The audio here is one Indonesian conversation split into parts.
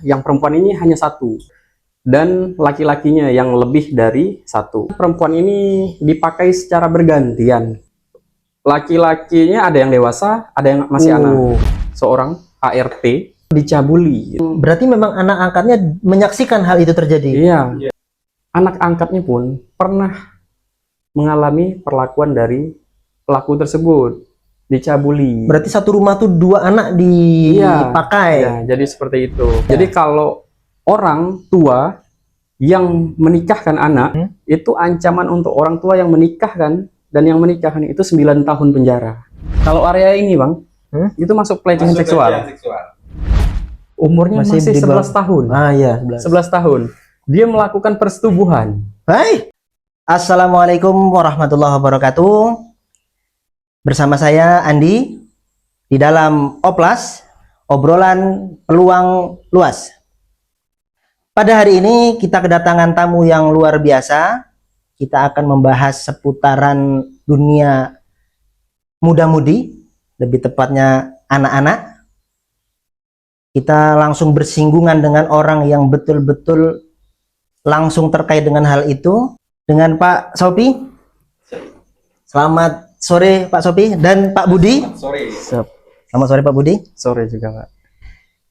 yang perempuan ini hanya satu dan laki-lakinya yang lebih dari satu. Perempuan ini dipakai secara bergantian. Laki-lakinya ada yang dewasa, ada yang masih anak. Seorang ART dicabuli. Berarti memang anak angkatnya menyaksikan hal itu terjadi. Iya. Anak angkatnya pun pernah mengalami perlakuan dari pelaku tersebut, dicabuli. Berarti satu rumah tuh dua anak dipakai. Iya, jadi seperti itu. Jadi kalau orang tua yang menikahkan anak, itu ancaman untuk orang tua yang menikahkan dan yang menikahkan itu 9 tahun penjara. Kalau area ini, Bang, itu masuk pelecehan seksual. Umurnya masih 11 tahun. Ah iya, 11 tahun. Dia melakukan persetubuhan. Hai. Assalamualaikum warahmatullahi wabarakatuh. Bersama saya Andi di dalam Oplas, obrolan peluang luas. Pada hari ini kita kedatangan tamu yang luar biasa. Kita akan membahas seputaran dunia muda-mudi, lebih tepatnya anak-anak. Kita langsung bersinggungan dengan orang yang betul-betul langsung terkait dengan hal itu, dengan Pak Sopi. Selamat sore Pak Sopi dan Pak Budi. Sore. Selamat sore Pak Budi. Sore juga, Pak.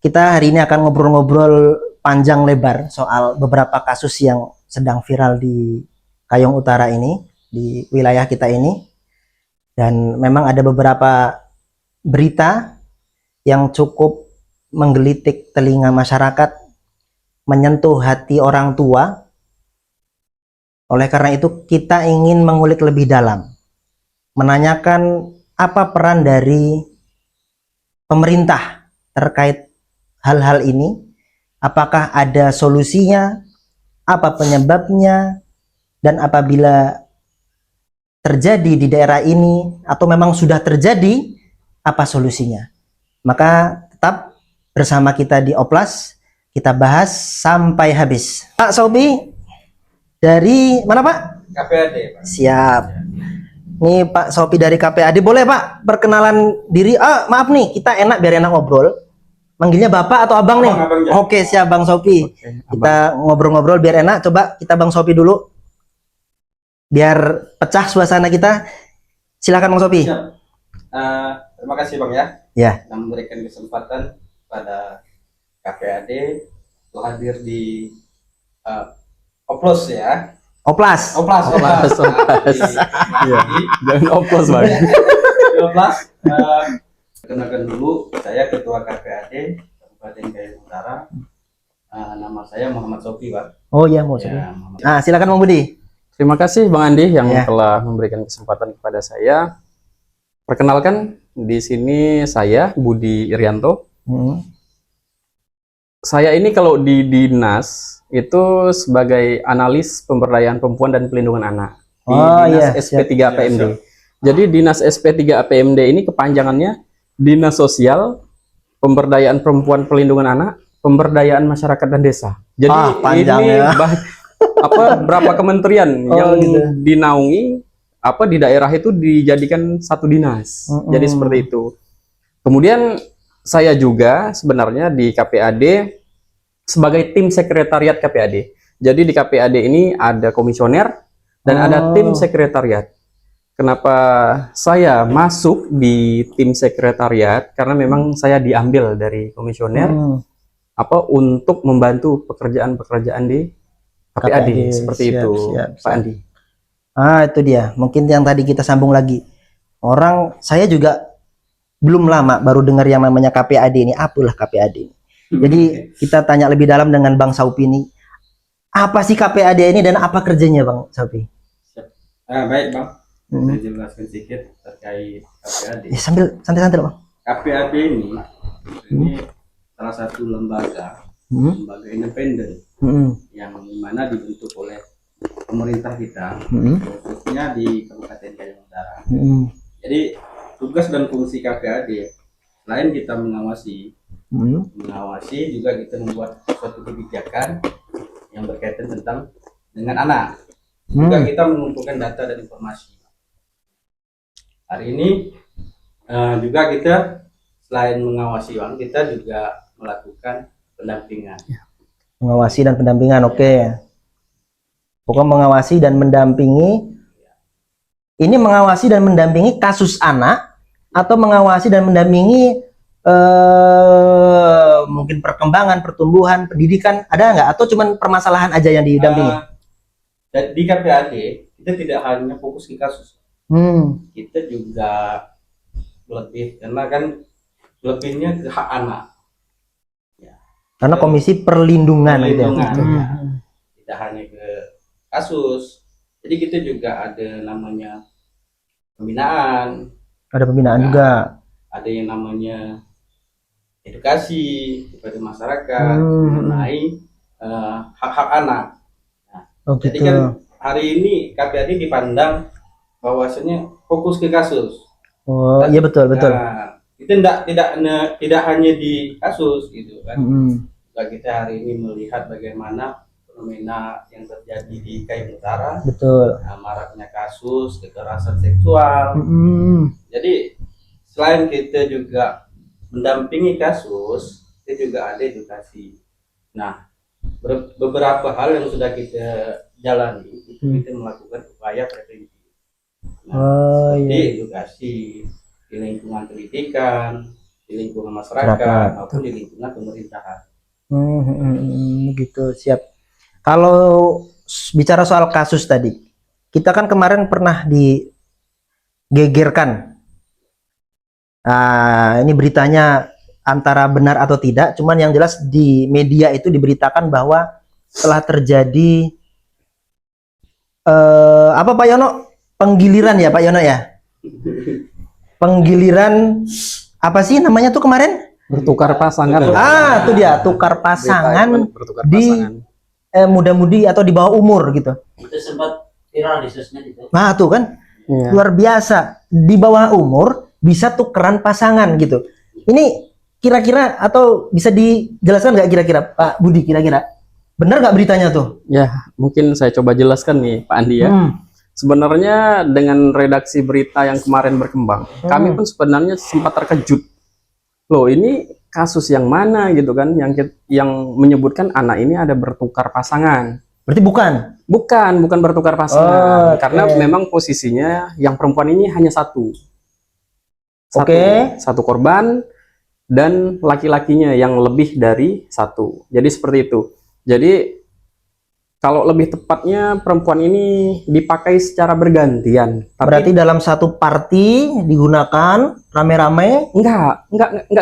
Kita hari ini akan ngobrol-ngobrol panjang lebar soal beberapa kasus yang sedang viral di Kayong Utara ini, di wilayah kita ini. Dan memang ada beberapa berita yang cukup menggelitik telinga masyarakat, menyentuh hati orang tua. Oleh karena itu kita ingin mengulik lebih dalam, menanyakan apa peran dari pemerintah terkait hal-hal ini, apakah ada solusinya, apa penyebabnya, dan apabila terjadi di daerah ini atau memang sudah terjadi, apa solusinya. Maka tetap bersama kita di Oplas, kita bahas sampai habis. Pak Sobi dari mana Pak? KPAD, Pak. Siap. Nih Pak Sopi dari KPAD, boleh Pak perkenalan diri? Maaf nih, kita enak biar enak ngobrol. Manggilnya Bapak atau Abang nih? Abang, Oke, siap Bang Sopi. Oke, Kita ngobrol-ngobrol biar enak. Coba kita Bang Sopi dulu. Biar pecah suasana kita. Silakan Bang Sopi. Siap. Terima kasih Bang ya. Ya. Yang memberikan kesempatan pada KPAD untuk hadir di Oplos ya. Oplas. Oplas. Iya. Jangan oplos, Bang. Oplas. Kenalkan dulu, saya Ketua KPAD Kabupaten Kayong Utara. Nama saya Muhammad Sofi, Pak. Oh iya, mau Sopi. Ya, Nah, silakan Bang Budi. Terima kasih Bang Andi yang Ya. telah memberikan kesempatan kepada saya. Perkenalkan, di sini saya Budi Irianto. Saya ini kalau di dinas itu sebagai analis pemberdayaan perempuan dan pelindungan anak di Dinas SP3 APMD. Jadi Dinas SP3 APMD ini kepanjangannya Dinas Sosial, Pemberdayaan Perempuan Pelindungan Anak, Pemberdayaan Masyarakat dan Desa. Jadi ini berapa kementerian yang gitu. dinaungi di daerah itu dijadikan satu dinas. Jadi seperti itu. Kemudian saya juga sebenarnya di KPAD sebagai tim sekretariat KPAD. Jadi di KPAD ini ada komisioner dan ada tim sekretariat. Kenapa saya masuk di tim sekretariat? Karena memang saya diambil dari komisioner untuk membantu pekerjaan-pekerjaan di KPAD seperti itu, Pak Andi. Itu dia. Mungkin yang tadi kita sambung lagi. Saya juga belum lama baru dengar yang namanya KPAD ini. Apalah KPAD ini? Jadi kita tanya lebih dalam dengan Bang Saupi ini. Apa sih KPAD ini dan apa kerjanya Bang Saupi? Baik Bang. Saya jelaskan sedikit terkait KPAD. Sambil santai-santai Bang. KPAD ini salah satu lembaga independen yang mana dibentuk oleh pemerintah kita, khususnya di Kabupaten Kayong Utara. Jadi tugas dan fungsi KPAD selain kita mengawasi juga kita membuat suatu kebijakan yang berkaitan dengan anak. Juga kita mengumpulkan data dan informasi. Hari ini juga kita selain mengawasi kita juga melakukan pendampingan. Mengawasi dan pendampingan, oke. Pokoknya mengawasi dan mendampingi. Ini mengawasi dan mendampingi kasus anak atau mengawasi dan mendampingi mungkin perkembangan, pertumbuhan, pendidikan, ada nggak? Atau cuman permasalahan aja yang didampingi? Dan di KPAD kita tidak hanya fokus ke kasus, kita juga lebih, karena kan lebihnya ke hak anak. Karena komisi perlindungan, gitu. Ya. Tidak hanya ke kasus, jadi kita juga ada namanya pembinaan. Ada pembinaan juga. Ada yang namanya edukasi kepada masyarakat mengenai hak-hak anak. Nah, jadi kan hari ini KPAD dipandang bahwasanya fokus ke kasus. Oh iya, betul. Nah, itu tidak hanya di kasus gitu kan. Kita hari ini melihat bagaimana fenomena yang terjadi di Kayong Utara, betul. Maraknya kasus kekerasan seksual. Jadi selain kita juga mendampingi kasus, kita juga ada edukasi. Nah, beberapa hal yang sudah kita jalani itu kita melakukan upaya preventif. Nah, seperti edukasi di lingkungan pendidikan, di lingkungan masyarakat, maupun di lingkungan pemerintahan. Gitu, siap. Kalau bicara soal kasus tadi, kita kan kemarin pernah digegerkan. Ini beritanya antara benar atau tidak, cuman yang jelas di media itu diberitakan bahwa telah terjadi apa Pak Yono? Penggiliran ya Pak Yono ya? Penggiliran apa sih namanya tuh kemarin? Bertukar pasangan. Itu dia, tukar pasangan di muda-mudi atau di bawah umur gitu. Itu sempat viral di sosmed itu. Nah tuh kan, luar biasa, di bawah umur bisa tukeran pasangan gitu. Ini kira-kira atau bisa dijelaskan nggak kira-kira Pak Budi, kira-kira benar nggak beritanya tuh? Ya, mungkin saya coba jelaskan nih Pak Andi ya. Sebenarnya dengan redaksi berita yang kemarin berkembang, kami pun sebenarnya sempat terkejut. Loh, ini kasus yang mana gitu kan, yang menyebutkan anak ini ada bertukar pasangan. Berarti bukan bertukar pasangan, karena memang posisinya yang perempuan ini hanya satu korban, dan laki-lakinya yang lebih dari satu. Jadi seperti itu. Jadi kalau lebih tepatnya perempuan ini dipakai secara bergantian. Berarti dalam satu party digunakan rame-rame? Enggak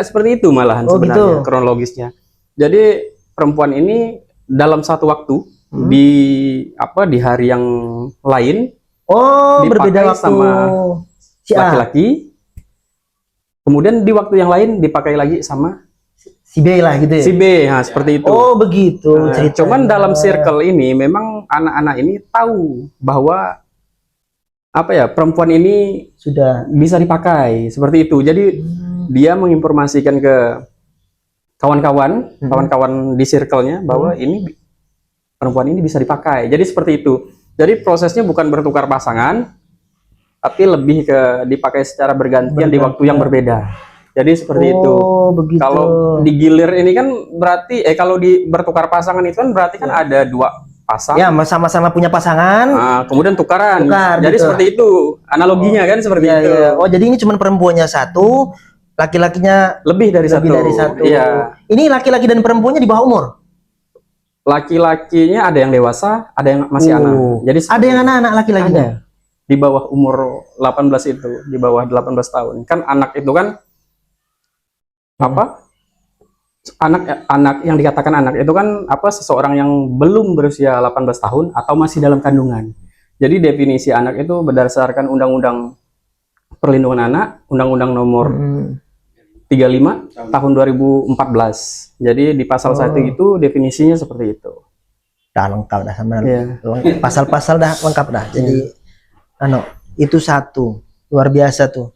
seperti itu malahan sebenarnya kronologisnya. Jadi perempuan ini dalam satu waktu di hari yang lain berbeda waktu sama laki-laki. Kemudian di waktu yang lain dipakai lagi sama si B lah gitu ya? Si B, seperti itu. Oh begitu. Cuman dalam circle ini memang anak-anak ini tahu bahwa perempuan ini sudah bisa dipakai seperti itu. Jadi dia menginformasikan ke kawan-kawan di circle-nya bahwa ini perempuan ini bisa dipakai. Jadi seperti itu. Jadi prosesnya bukan bertukar pasangan, tapi lebih ke dipakai secara bergantian di waktu yang berbeda. Jadi seperti itu. Begitu. Kalau digilir ini kan berarti kalau bertukar pasangan itu kan berarti kan ada dua pasang. Ya, sama-sama punya pasangan. Kemudian tukaran. Jadi gitu. Seperti itu. Analoginya kan seperti itu. Ya. Oh, jadi ini cuma perempuannya satu, laki-lakinya lebih dari satu. Iya. Ini laki-laki dan perempuannya di bawah umur. Laki-lakinya ada yang dewasa, ada yang masih anak. Jadi ada yang anak-anak laki-lakinya. Di bawah umur 18 itu, di bawah 18 tahun. Kan anak itu kan anak yang dikatakan anak itu kan seseorang yang belum berusia 18 tahun atau masih dalam kandungan. Jadi definisi anak itu berdasarkan Undang-Undang Perlindungan Anak, Undang-Undang Nomor 35 tahun 2014. Jadi di pasal 1 itu definisinya seperti itu. Dah lengkap dah sama pasal-pasal dah lengkap dah. Jadi itu satu, luar biasa tuh.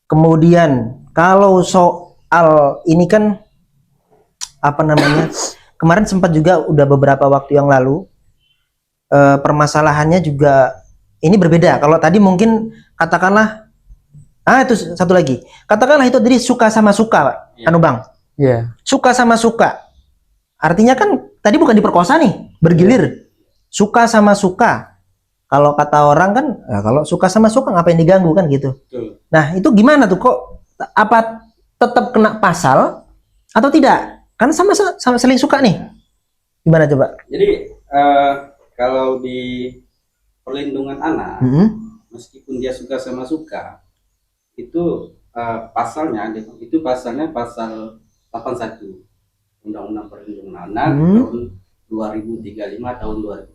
Kemudian kalau soal ini kan kemarin sempat juga udah beberapa waktu yang lalu permasalahannya juga ini berbeda. Kalau tadi mungkin katakanlah itu satu lagi, katakanlah itu tadi suka sama suka Pak, Bang. Iya. Suka sama suka. artinya kan tadi bukan diperkosa nih, bergilir. Suka sama suka. Kalau kata orang kan, ya kalau suka sama suka ngapain diganggu kan gitu. Betul. Nah, itu gimana tuh kok apa tetap kena pasal atau tidak? Kan sama saling suka nih. Gimana coba? Jadi kalau di perlindungan anak, meskipun dia suka sama suka, itu pasalnya pasal 81 Undang-Undang Perlindungan Anak tahun 2035 tahun 2014.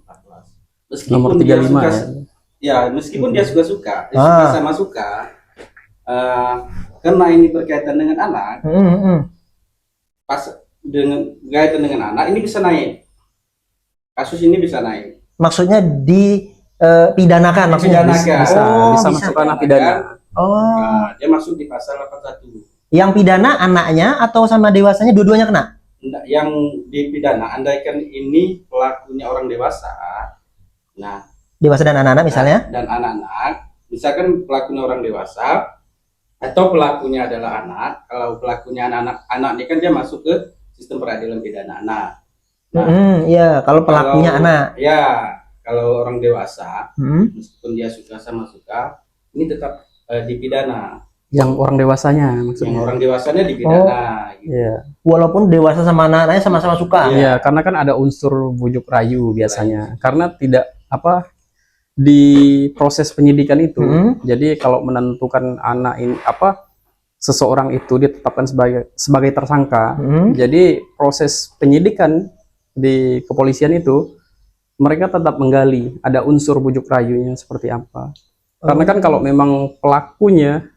Meskipun Nomor dia 35 suka, ya. meskipun dia suka sama suka, karena ini berkaitan dengan anak, pas dengan berkaitan dengan anak ini bisa naik. Kasus ini bisa naik. Maksudnya dipidanakan maksudnya. Bisa masuk ranah pidana. Nah, dia masuk di pasal 81. Yang pidana anaknya atau sama dewasanya dua-duanya kena? Yang dipidana, andaikan ini pelakunya orang dewasa, nah Dewasa dan anak-anak misalnya? dan anak-anak, misalkan pelakunya orang dewasa atau pelakunya adalah anak. Kalau pelakunya anak ini kan dia masuk ke sistem peradilan pidana anak. Iya, kalau pelakunya anak. Ya, kalau orang dewasa, meskipun dia suka sama suka, ini tetap dipidana. Yang orang dewasanya maksudnya. Yang orang dewasanya dipidana. Gitu. Iya. Walaupun dewasa sama anak-anaknya sama-sama suka. Iya, karena kan ada unsur bujuk rayu biasanya. Karena tidak di proses penyidikan itu. Jadi kalau menentukan anak ini seseorang itu ditetapkan sebagai tersangka. Jadi proses penyidikan di kepolisian itu mereka tetap menggali ada unsur bujuk rayunya seperti apa. Karena kan kalau memang pelakunya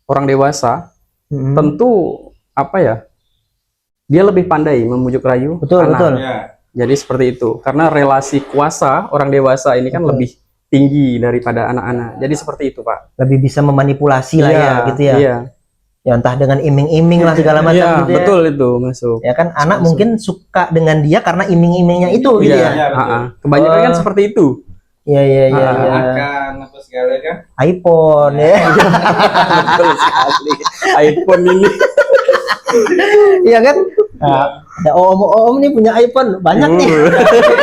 orang dewasa, tentu dia lebih pandai membujuk rayu anak. Betul. Ya. Jadi seperti itu. Karena relasi kuasa orang dewasa ini kan lebih tinggi daripada anak-anak. Jadi seperti itu, Pak. Lebih bisa memanipulasi lah ya gitu ya. Iya. Ya entah dengan iming-iming lah segala macam Iya, gitu ya. betul itu masuk. Ya kan anak mungkin suka dengan dia karena iming-imingnya itu gitu Iya, ya. betul. Kebanyakan kan seperti itu. Iya. Akan apa segala kan? iPhone ya. Betul sekali. iPhone ini. Iya kan? Nah, ada om nih punya iPhone banyak nih.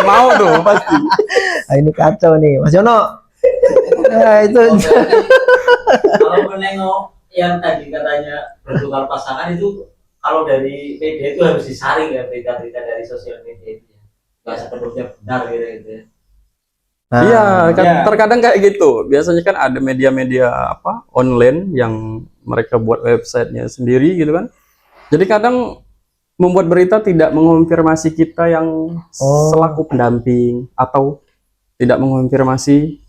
Mau tuh pasti. Nah, ini kacau nih, Mas Yono. Nah, itu. Kalau menengok yang tadi katanya bertukar pasangan itu, kalau dari media itu harus disaring ya, berita-berita dari sosial media itu ya. Nggak sepenuhnya benar gitu ya. Nah, Iya, terkadang kayak gitu. Biasanya kan ada media-media online yang mereka buat websitenya sendiri gitu kan. Jadi kadang membuat berita tidak mengonfirmasi kita yang selaku pendamping atau tidak mengonfirmasi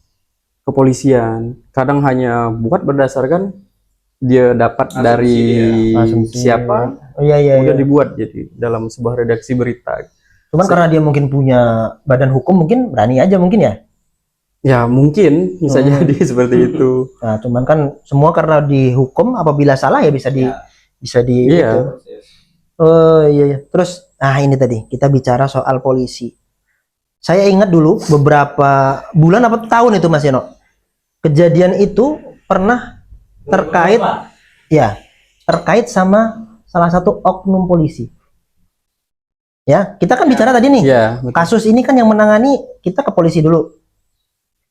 kepolisian. Kadang hanya buat berdasarkan dia dapat Asumsi dari Asumsi. siapa, Iya. kemudian dibuat jadi dalam sebuah redaksi berita. Cuman karena dia mungkin punya badan hukum, mungkin berani aja mungkin ya. Ya mungkin bisa jadi seperti itu. Nah, cuman kan semua karena dihukum apabila salah ya bisa di Iya. gitu. Oh iya. Terus ini tadi kita bicara soal polisi. Saya ingat dulu beberapa bulan apa tahun itu Mas Yono. Kejadian itu pernah terkait sama salah satu oknum polisi. Ya, kita kan bicara tadi nih. Iya, betul. Kasus ini kan yang menangani kita ke polisi dulu.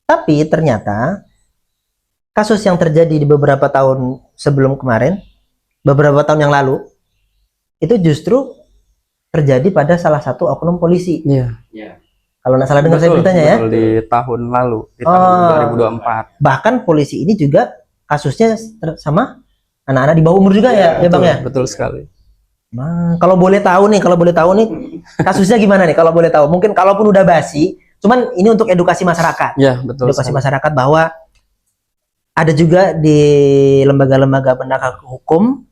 Tapi ternyata kasus yang terjadi di beberapa tahun sebelum kemarin, beberapa tahun yang lalu, itu justru terjadi pada salah satu oknum polisi. Iya. Ya. Kalau nggak salah dengar saya beritanya ya. Betul, di tahun lalu, di tahun 2024. Bahkan polisi ini juga kasusnya sama anak-anak di bawah umur juga ya Bang ya. Betul sekali. Nah, kalau boleh tahu nih kasusnya gimana nih kalau boleh tahu? Mungkin kalaupun udah basi, cuman ini untuk edukasi masyarakat. Ya, betul. Edukasi masyarakat bahwa ada juga di lembaga-lembaga penegak hukum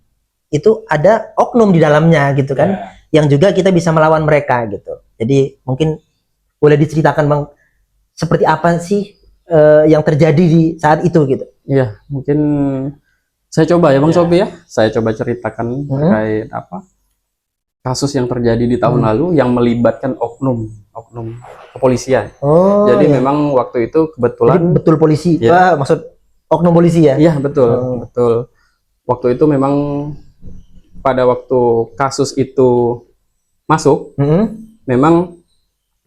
itu ada oknum di dalamnya gitu kan, yang juga kita bisa melawan mereka gitu. Jadi mungkin boleh diceritakan Bang seperti apa sih yang terjadi di saat itu gitu. Iya, mungkin saya coba ya Bang Sobi ya. Saya coba ceritakan terkait kasus yang terjadi di tahun lalu yang melibatkan oknum kepolisian. Jadi memang waktu itu kebetulan jadi betul polisi. Ya. Maksud oknum polisi ya? Iya, betul. Waktu itu memang pada waktu kasus itu masuk, Mm-mm. memang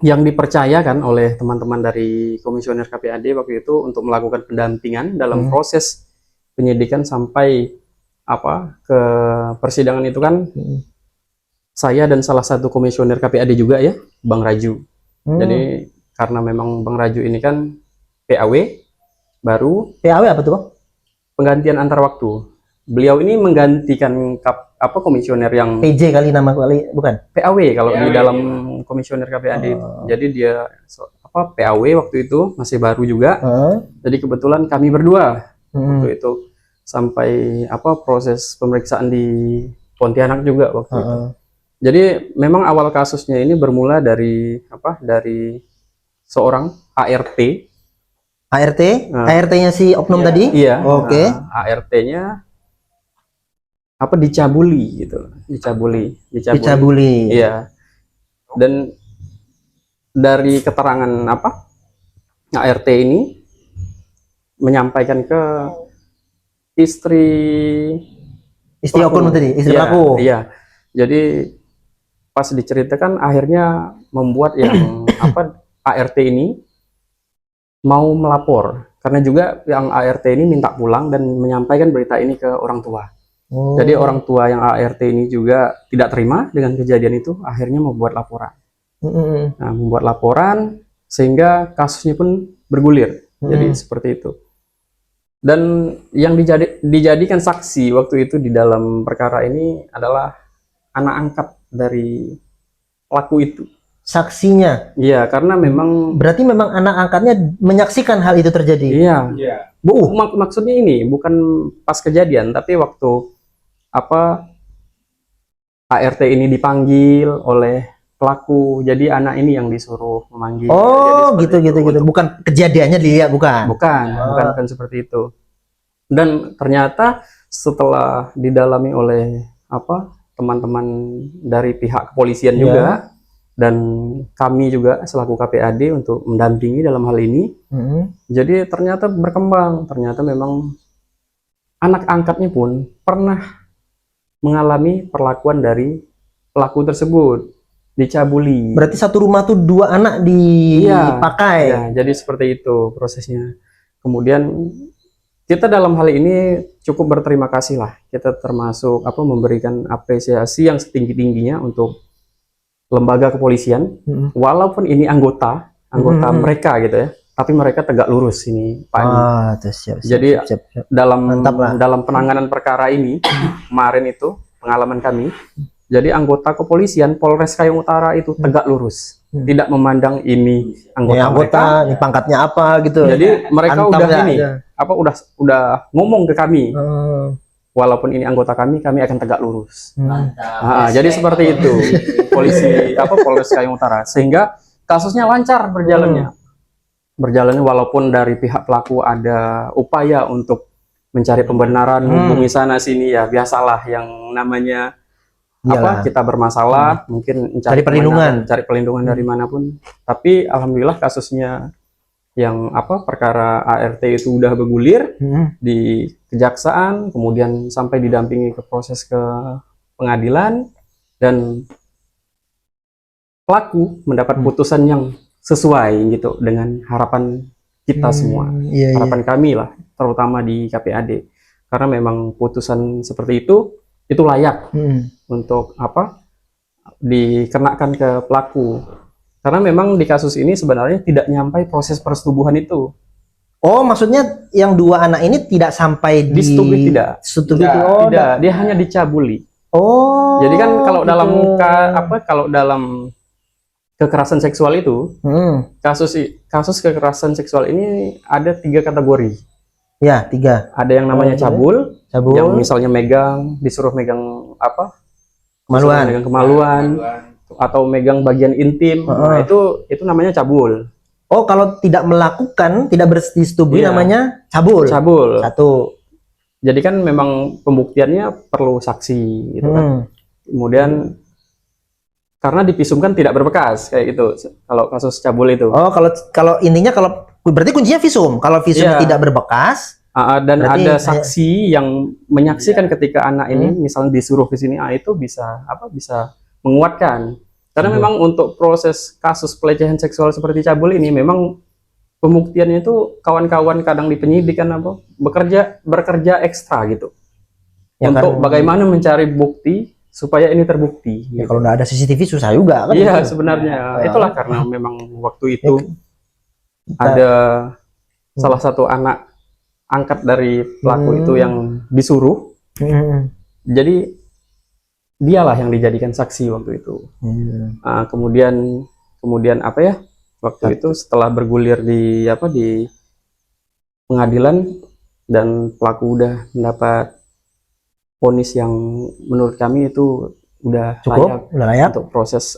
yang dipercayakan oleh teman-teman dari komisioner KPAD waktu itu untuk melakukan pendampingan dalam proses penyidikan sampai ke persidangan itu kan saya dan salah satu komisioner KPAD juga ya, Bang Raju. Jadi karena memang Bang Raju ini kan PAW baru, PAW apa tuh, Bang? penggantian antar waktu. Beliau ini menggantikan komisioner yang PJ kali nama kali, bukan? PAW kalau di PAW, dalam komisioner KPAD itu. Jadi dia PAW waktu itu masih baru juga. Jadi kebetulan kami berdua waktu itu sampai proses pemeriksaan di Pontianak juga waktu itu. Jadi memang awal kasusnya ini bermula dari dari seorang ART. ART? ART-nya si oknum tadi? Iya. Oke. ART-nya dicabuli gitu, dicabuli. Iya. Dan dari keterangan ART ini menyampaikan ke istri oknum tadi, istri pelaku. Iya. Jadi pas diceritakan akhirnya membuat yang ART ini mau melapor karena juga yang ART ini minta pulang dan menyampaikan berita ini ke orang tua. Jadi orang tua yang ART ini juga tidak terima dengan kejadian itu, akhirnya membuat laporan. Nah, membuat laporan sehingga kasusnya pun bergulir. Jadi seperti itu. Dan yang dijadikan saksi waktu itu di dalam perkara ini adalah anak angkat dari pelaku itu. Saksinya? Iya, karena memang berarti memang anak angkatnya menyaksikan hal itu terjadi? Iya. Iya. Maksudnya ini bukan pas kejadian, tapi waktu ART ini dipanggil oleh pelaku, jadi anak ini yang disuruh memanggil. Oh, gitu. Bukan kejadiannya dilihat, bukan? Bukan seperti itu. Dan ternyata setelah didalami oleh teman-teman dari pihak kepolisian juga, dan kami juga selaku KPAD untuk mendampingi dalam hal ini. Jadi ternyata berkembang, ternyata memang anak angkatnya pun pernah mengalami perlakuan dari pelaku tersebut, dicabuli. Berarti satu rumah tuh 2 anak dipakai? Iya, jadi seperti itu prosesnya. Kemudian kita dalam hal ini cukup berterima kasih lah, kita termasuk memberikan apresiasi yang setinggi-tingginya untuk lembaga kepolisian, walaupun ini anggota mereka gitu ya, tapi mereka tegak lurus ini Pak. Siap. Jadi dalam penanganan perkara ini kemarin itu pengalaman kami, jadi anggota kepolisian Polres Kayong Utara itu tegak lurus, tidak memandang ini anggota ini pangkatnya apa gitu. Jadi mereka udah ngomong ke kami. Walaupun ini anggota kami akan tegak lurus. Jadi seperti itu polisi Polres Kayong Utara, sehingga kasusnya lancar berjalannya. Walaupun dari pihak pelaku ada upaya untuk mencari pembenaran, hubungi sana sini, ya biasalah yang namanya kita bermasalah, mungkin cari perlindungan dari manapun. Tapi alhamdulillah kasusnya yang perkara ART itu udah bergulir di kejaksaan, kemudian sampai didampingi ke proses ke pengadilan, dan pelaku mendapat putusan yang sesuai gitu dengan harapan kita semua, harapan kami lah, terutama di KPAD, karena memang putusan seperti itu layak untuk dikenakan ke pelaku. Karena memang di kasus ini sebenarnya tidak nyampai proses persetubuhan itu. Oh, maksudnya yang 2 anak ini tidak sampai disetujui, tidak. Tidak, dia hanya dicabuli. Oh. Jadi kan kalau dalam kekerasan seksual itu, kasus kekerasan seksual ini ada 3 kategori. Ya, 3. Ada yang namanya cabul, yang misalnya disuruh megang kemaluan. Atau megang bagian intim, itu namanya cabul. Oh, kalau tidak melakukan, tidak bersetubuh namanya cabul. Satu. Jadi kan memang pembuktiannya perlu saksi gitu kan. Kemudian karena divisum kan tidak berbekas kayak gitu kalau kasus cabul itu. Oh, kalau intinya berarti kuncinya visum. Kalau visum tidak berbekas, dan ada saksi yang menyaksikan ketika anak ini misalnya disuruh ke sini, itu bisa menguatkan. Karena memang untuk proses kasus pelecehan seksual seperti cabul ini memang pembuktiannya itu kawan-kawan kadang di penyidik kan apa bekerja ekstra gitu. Ya Untuk kan, bagaimana mencari bukti supaya ini terbukti. ya gitu. kalau nggak ada CCTV susah juga kan. Iya, gitu. sebenarnya Ya. itulah karena memang waktu itu Kita- ada salah satu anak angkat dari pelaku itu yang disuruh. Hmm. Jadi dialah yang dijadikan saksi waktu itu. Kemudian apa ya? Waktu itu setelah bergulir di pengadilan dan pelaku udah mendapat vonis yang menurut kami itu udah layak Cukup, udah layak. untuk proses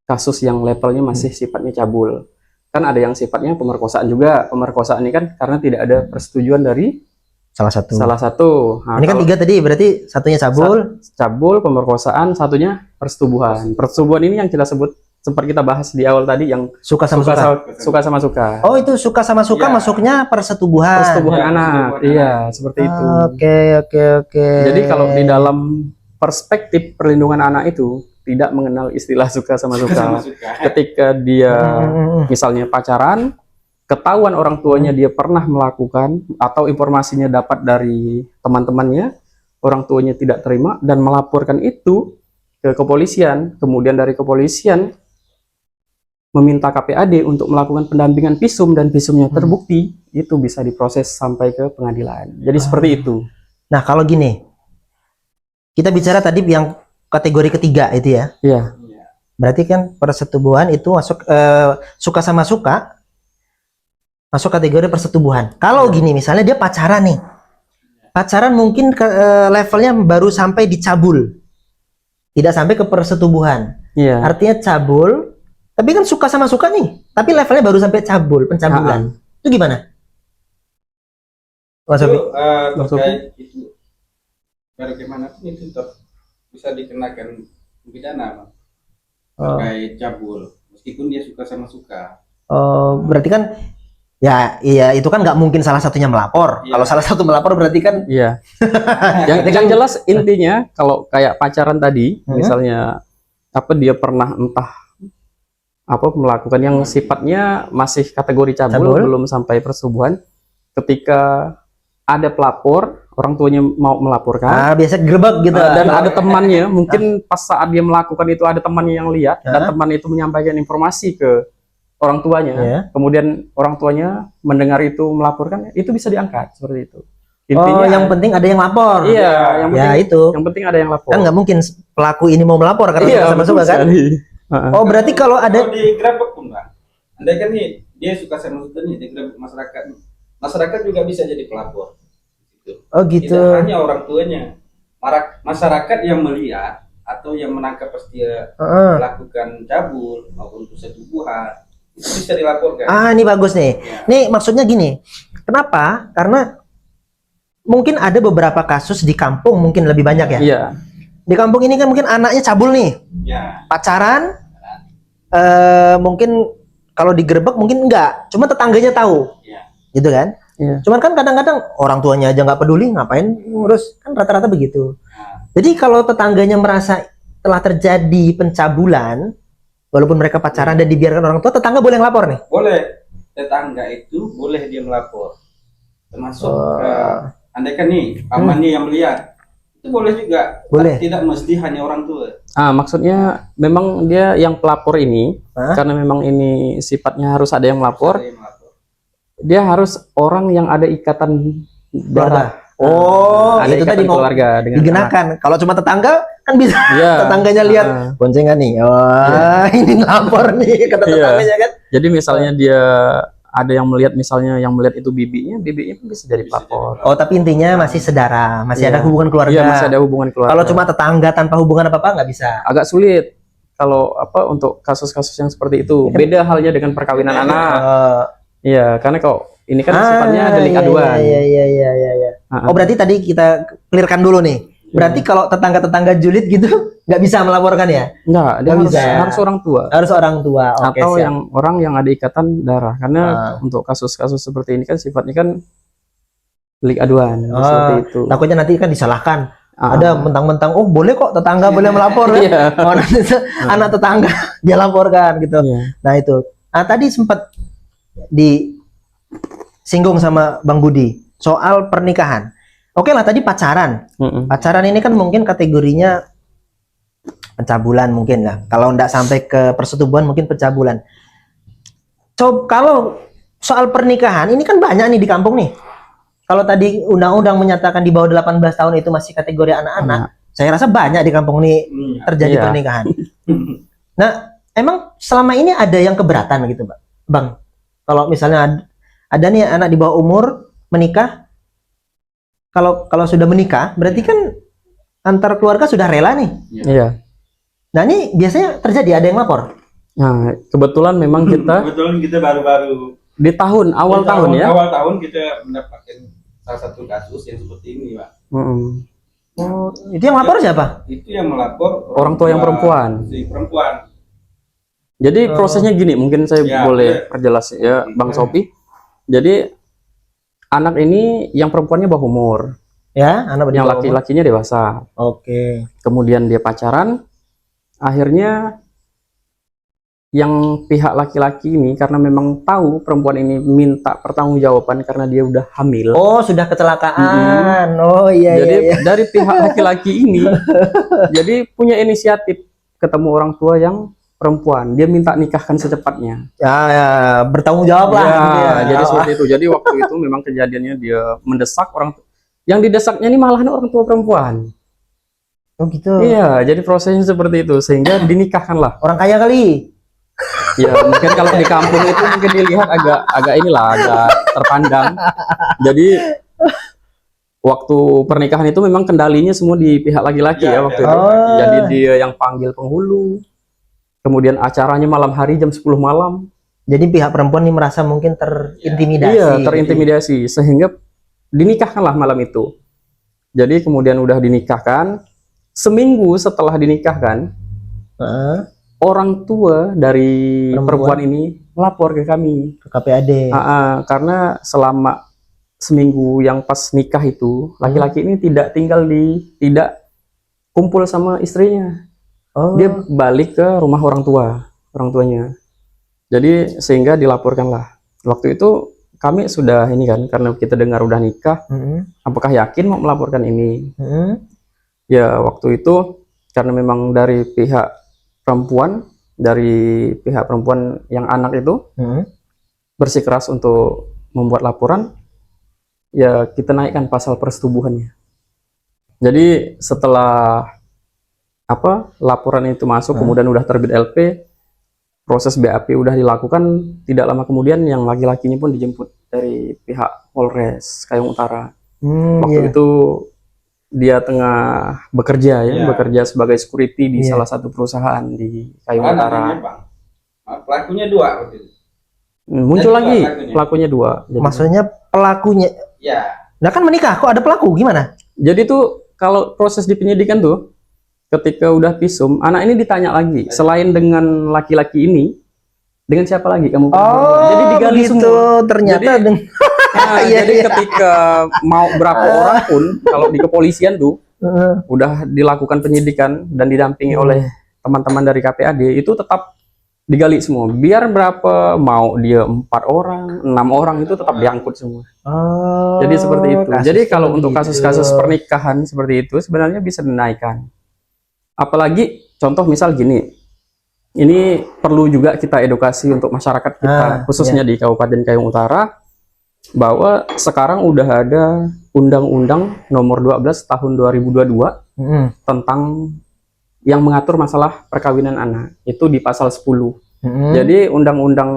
kasus yang levelnya masih sifatnya cabul. Kan ada yang sifatnya pemerkosaan juga. Pemerkosaan ini kan karena tidak ada persetujuan dari Salah satu. salah satu. Nah, Ini kan kalau 3 tadi, berarti satunya cabul. cabul, pemerkosaan, satunya persetubuhan. Persetubuhan ini yang kita sebut sempat kita bahas di awal tadi yang Suka sama suka. suka sama suka. Oh, itu suka sama suka Iya. masuknya persetubuhan. Persetubuhan Ya, anak. persetubuhan Iya, anak. seperti itu. Oke. Jadi kalau di dalam perspektif perlindungan anak itu tidak mengenal istilah suka sama suka. Ketika dia misalnya pacaran, ketahuan orang tuanya dia pernah melakukan atau informasinya dapat dari teman-temannya, orang tuanya tidak terima dan melaporkan itu ke kepolisian, kemudian dari kepolisian meminta KPAD untuk melakukan pendampingan visum dan visumnya terbukti, itu bisa diproses sampai ke pengadilan. Jadi seperti itu. Nah, kalau gini, kita bicara tadi yang kategori ketiga itu ya. Iya. Berarti kan persetubuhan itu masuk suka sama suka masuk kategori persetubuhan. Kalau gini misalnya dia pacaran nih. Pacaran mungkin levelnya baru sampai dicabul. Tidak sampai ke persetubuhan. Iya. Artinya cabul, tapi kan suka sama suka nih. Tapi levelnya baru sampai cabul, pencabulan. Itu gimana? Mas Sofi? Terkait itu bagaimanapun itu tetap bisa dikenakan pidana, Bang. Terkait cabul, meskipun dia suka sama suka. Berarti kan ya iya itu kan nggak mungkin salah satunya melapor. Iya. Kalau salah satu melapor berarti kan Iya. yang jelas intinya kalau kayak pacaran tadi, misalnya dia pernah entah melakukan yang sifatnya masih kategori cabul, belum sampai persetubuhan. Ketika ada pelapor, orang tuanya mau melaporkan, biasa gerbek gitu. dan ada temannya, mungkin pas saat dia melakukan itu ada temannya yang lihat, dan teman itu menyampaikan informasi ke orang tuanya, kemudian orang tuanya mendengar itu melaporkan, itu bisa diangkat seperti itu. Intinya, yang penting ada yang lapor. Iya, yang penting ada yang lapor. Kan nggak mungkin pelaku ini mau melapor karena sama-sama suka kan? Oh, berarti kalau ada di Grebek pun, Bang. Andai kan nih dia suka sama suka nih di Grebek masyarakat juga bisa jadi pelapor. Gitu. Oh gitu. Tidak hanya orang tuanya, masyarakat yang melihat atau yang menangkap pasti melakukan cabul maupun persetubuhan itu bisa dilaporkan. Ini bagus nih. Ya. Nih maksudnya gini. Kenapa? Karena mungkin ada beberapa kasus di kampung mungkin lebih banyak ya. Iya. Di kampung ini kan mungkin anaknya cabul nih. Ya. Pacaran. Mungkin kalau digerebek mungkin enggak. Cuma tetangganya tahu. Ya. Gitu kan? Iya. Cuman kan kadang-kadang orang tuanya aja nggak peduli, ngapain ngurus, kan rata-rata begitu. Jadi kalau tetangganya merasa telah terjadi pencabulan, walaupun mereka pacaran dan dibiarkan orang tua, tetangga boleh ngelapor nih? Boleh, tetangga itu boleh dia melapor, termasuk andai kan nih pamannya yang melihat, itu boleh juga. Boleh. Tidak mesti hanya orang tua. Maksudnya memang dia yang pelapor ini, karena memang ini sifatnya harus ada yang melapor. Ada yang melapor. Dia harus orang yang ada ikatan darah. Ada itu ikatan tadi mau keluarga dengan digenakan. Kalau cuma tetangga kan bisa Iya. tetangganya lihat boncengan nih. Ini lapor nih kata tetangganya kan. Jadi misalnya dia ada yang melihat, misalnya yang melihat itu bibinya pun bisa jadi pelapor. Oh, tapi intinya masih sedara, masih ada hubungan keluarga. Iya, masih ada hubungan keluarga. Kalau cuma tetangga tanpa hubungan apa-apa nggak bisa. Agak sulit kalau untuk kasus-kasus yang seperti itu. Beda halnya dengan perkawinan anak. Iya, karena kok ini kan sifatnya delik aduan. Iya. Oh, berarti tadi kita clearkan dulu nih. Berarti kalau tetangga-tetangga julid gitu nggak bisa melaporkan ya? Enggak, dia harus orang tua. Harus orang tua. Oke, Atau siap. orang yang ada ikatan darah. Karena untuk kasus-kasus seperti ini kan sifatnya kan delik aduan seperti itu. Takutnya nanti kan disalahkan. Ada mentang-mentang, oh boleh kok tetangga boleh melapor kan? Iya. Oh, nanti anak tetangga dia laporkan gitu. Iya. Nah itu. Tadi sempat disinggung sama Bang Budi soal pernikahan. Oke lah tadi pacaran. Pacaran ini kan mungkin kategorinya pencabulan mungkin lah. Kalau nggak sampai ke persetubuhan mungkin pencabulan. Kalau soal pernikahan ini kan banyak nih di kampung nih. Kalau tadi undang-undang menyatakan di bawah 18 tahun itu masih kategori anak-anak, saya rasa banyak di kampung ini terjadi Iya. pernikahan. Nah, emang selama ini ada yang keberatan gitu, Bang? Kalau misalnya ada nih anak di bawah umur menikah, kalau sudah menikah, berarti kan antar keluarga sudah rela nih. Iya. Nah, ini biasanya terjadi ada yang lapor. Nah, kebetulan memang kita Kebetulan kita baru-baru di tahun awal tahun ya. Awal tahun kita mendapatkan salah satu kasus yang seperti ini, Pak. Oh, itu yang lapor siapa? Itu yang melapor Orang tua yang perempuan. Si perempuan. Jadi prosesnya gini, mungkin saya Ya, boleh perjelas ya, Bang Sopi. Jadi anak ini yang perempuannya bawah umur, Ya, anak yang bawah umur. laki-lakinya dewasa. Oke. Kemudian dia pacaran, akhirnya yang pihak laki-laki ini karena memang tahu perempuan ini minta pertanggungjawaban karena dia udah hamil. Oh, sudah kecelakaan. Oh iya Jadi iya. dari pihak laki-laki ini jadi punya inisiatif ketemu orang tua yang perempuan, dia minta nikahkan secepatnya. Ya, bertanggung jawab lah. Ya, gitu ya. jadi seperti itu. Jadi waktu itu memang kejadiannya dia mendesak yang didesaknya ini malahan orang tua perempuan. Oh gitu. Iya, jadi prosesnya seperti itu sehingga dinikahkanlah. Orang kaya kali. Ya, mungkin kalau di kampung itu mungkin dilihat agak terpandang. Jadi waktu pernikahan itu memang kendalinya semua di pihak laki-laki ya waktu itu. Oh. Jadi dia yang panggil penghulu. Kemudian acaranya malam hari jam 10 malam. Jadi pihak perempuan ini merasa mungkin terintimidasi. Iya, terintimidasi sehingga dinikahkanlah malam itu. Jadi kemudian udah dinikahkan, seminggu setelah dinikahkan, orang tua dari perempuan ini lapor ke kami, ke KPAD. karena selama seminggu yang pas nikah itu, laki-laki ini tidak tidak kumpul sama istrinya. Oh. Dia balik ke rumah orang tuanya. Jadi sehingga dilaporkanlah. Waktu itu kami sudah ini kan, karena kita dengar udah nikah, apakah yakin mau melaporkan ini? Ya waktu itu karena memang dari pihak perempuan yang anak itu bersikeras untuk membuat laporan, ya kita naikkan pasal persetubuhannya. Jadi setelah laporan itu masuk, kemudian udah terbit LP, proses BAP udah dilakukan, tidak lama kemudian yang laki-lakinya pun dijemput dari pihak Polres Kayong Utara. Waktu itu dia tengah bekerja bekerja sebagai security di salah satu perusahaan di Kayong Utara. Pelakunya dua. Muncul lagi pelakunya dua. Jadi, maksudnya pelakunya. Ya. Nah kan menikah, kok ada pelaku gimana? Jadi tuh kalau proses di penyidikan tuh, ketika udah visum, anak ini ditanya lagi, selain dengan laki-laki ini, dengan siapa lagi kamu? Jadi digali semua. Ternyata jadi ketika mau berapa orang pun, kalau di kepolisian tuh, udah dilakukan penyidikan dan didampingi oleh teman-teman dari KPAD, itu tetap digali semua. Biar berapa, mau dia 4 orang, 6 orang, itu tetap diangkut semua. Jadi seperti itu. Jadi kalau untuk kasus-kasus pernikahan seperti itu, sebenarnya bisa dinaikkan. Apalagi contoh misal gini, ini perlu juga kita edukasi untuk masyarakat kita, khususnya di Kabupaten Kayong Utara, bahwa sekarang udah ada Undang-Undang Nomor 12 Tahun 2022 tentang yang mengatur masalah perkawinan anak, itu di pasal 10. Jadi Undang-Undang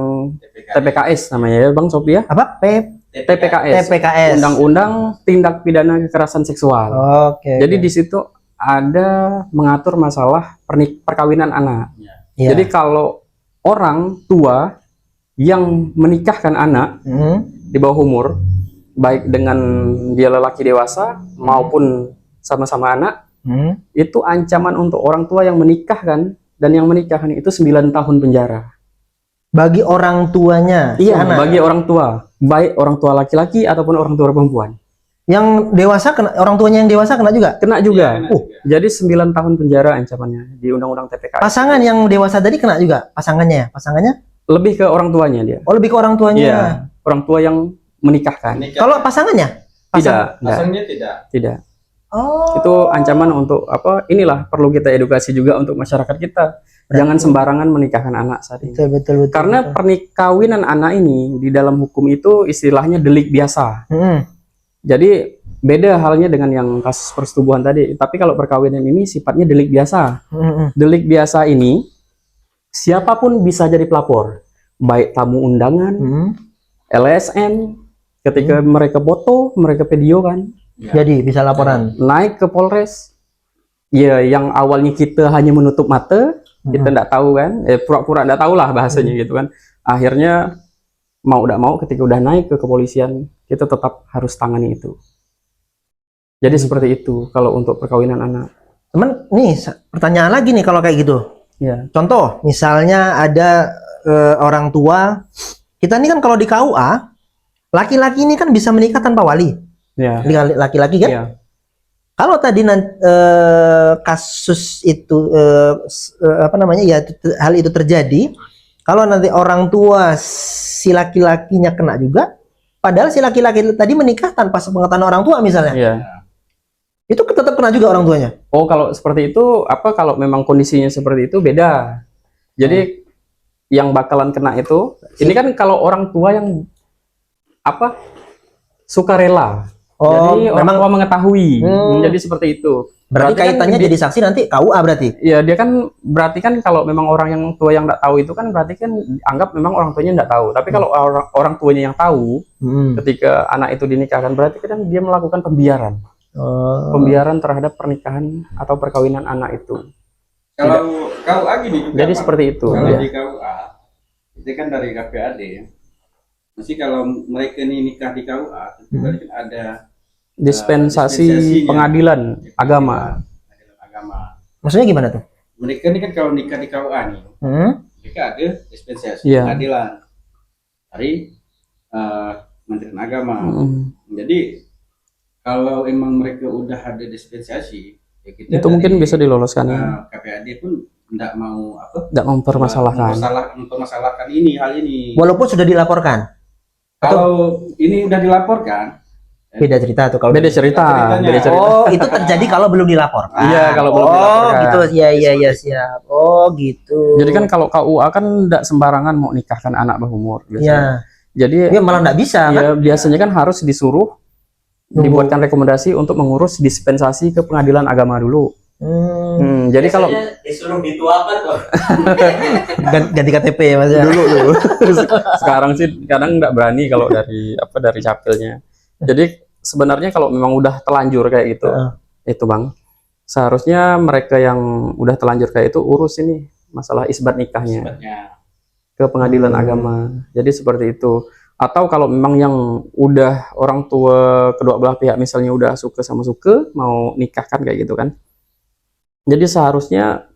TPKS namanya ya Bang Sopi ya? Apa? TPKS. Undang-Undang Tindak Pidana Kekerasan Seksual. Jadi di situ ada mengatur masalah perkawinan anak. Jadi kalau orang tua yang menikahkan anak di bawah umur, baik dengan dia lelaki dewasa maupun sama-sama anak, itu ancaman untuk orang tua yang menikahkan, dan yang menikahkan itu 9 tahun penjara. Bagi orang tuanya? Iya, bagi orang tua, baik orang tua laki-laki ataupun orang tua perempuan. Yang dewasa kena, orang tuanya yang dewasa kena juga. Kena juga. Iya, kena juga. Jadi 9 tahun penjara ancamannya di Undang-Undang TPKS. Pasangan yang dewasa tadi kena juga. Pasangannya Lebih ke orang tuanya dia. oh lebih ke orang tuanya. Iya, orang tua yang menikahkan. Menikah. Kalau pasangannya? Tidak, Pasangannya tidak. tidak. Oh. Itu ancaman untuk apa? Inilah perlu kita edukasi juga untuk masyarakat kita. Jangan sembarangan menikahkan anak saat ini. Betul. Karena perkawinan anak ini di dalam hukum itu istilahnya delik biasa. Jadi beda halnya dengan yang kasus persetubuhan tadi. Tapi kalau perkawinan ini sifatnya delik biasa. Delik biasa ini siapapun bisa jadi pelapor. Baik tamu undangan, LSM, ketika mereka foto, mereka video kan. Jadi bisa laporan. Naik ke Polres. Ya, yang awalnya kita hanya menutup mata, kita nggak tahu kan. Pura-pura nggak tahu lah bahasanya gitu kan. Akhirnya mau tidak mau ketika udah naik ke kepolisian, kita tetap harus tangani itu. Jadi seperti itu kalau untuk perkawinan anak. Teman, nih pertanyaan lagi nih kalau kayak gitu. Ya. Contoh, misalnya ada orang tua, kita ini kan kalau di KUA, laki-laki ini kan bisa menikah tanpa wali. Ya. Laki-laki kan? Ya. Kalau tadi kasus itu apa namanya ya hal itu terjadi, kalau nanti orang tua si laki-lakinya kena juga, padahal si laki-laki tadi menikah tanpa sepengetahuan orang tua misalnya, Ya. itu tetap kena juga orang tuanya. Oh, kalau seperti itu apa kalau memang kondisinya seperti itu beda. Jadi yang bakalan kena itu, ini kan kalau orang tua yang apa sukarela. Oh, Jadi orang memang tua mengetahui. Jadi seperti itu. berarti kan kaitannya jadi saksi nanti KUA berarti. Ya dia kan berarti kan kalau memang orang yang tua yang nggak tahu itu kan berarti kan anggap memang orang tuanya nggak tahu. Tapi kalau orang tuanya yang tahu, ketika anak itu dinikahkan berarti kan dia melakukan pembiaran. Pembiaran terhadap pernikahan atau perkawinan anak itu. Kalau KUA gini juga, Jadi Pak. seperti itu. Kalau Ya. di KUA itu kan dari KPAD. Mesti kalau mereka ini nikah di KUA, tentu kan ada Dispensasi dispensasinya. pengadilan agama. Pengadilan agama. Maksudnya gimana tuh? Mereka ini kan kalau nikah di KUA nih, mereka ada dispensasi Iya. pengadilan dari Kementerian Agama. Jadi kalau emang mereka udah ada dispensasi, ya kita Itu mungkin bisa diloloskan ya. KPAD pun tidak mau apa? Tidak mempermasalahkan. Mempermasalahkan ini hal ini. Walaupun sudah dilaporkan. Kalau ini udah dilaporkan, Beda cerita tuh kalau Beda cerita. Ceritanya. Beda cerita. Oh, itu terjadi kalau belum dilaporkan. Iya, kalau belum dilaporkan. gitu. Iya, siap. Oh, gitu. Jadi kan kalau KUA kan tidak sembarangan mau nikahkan anak berumur. Iya. Biasanya. Jadi Ya malah nggak bisa kan? ya, biasanya kan harus disuruh dibuatkan rekomendasi untuk mengurus dispensasi ke pengadilan agama dulu. Jadi kalau Biasanya disuruh dituakan loh. Ganti KTP ya Mas ya. dulu sekarang sih kadang nggak berani kalau dari capilnya. Jadi sebenarnya kalau memang udah telanjur kayak gitu, itu Bang, seharusnya mereka yang udah telanjur kayak itu urus ini masalah isbat nikahnya ke pengadilan agama. Jadi seperti itu. Atau kalau memang yang udah orang tua kedua belah pihak misalnya udah suka sama suka mau nikahkan kayak gitu kan. Jadi seharusnya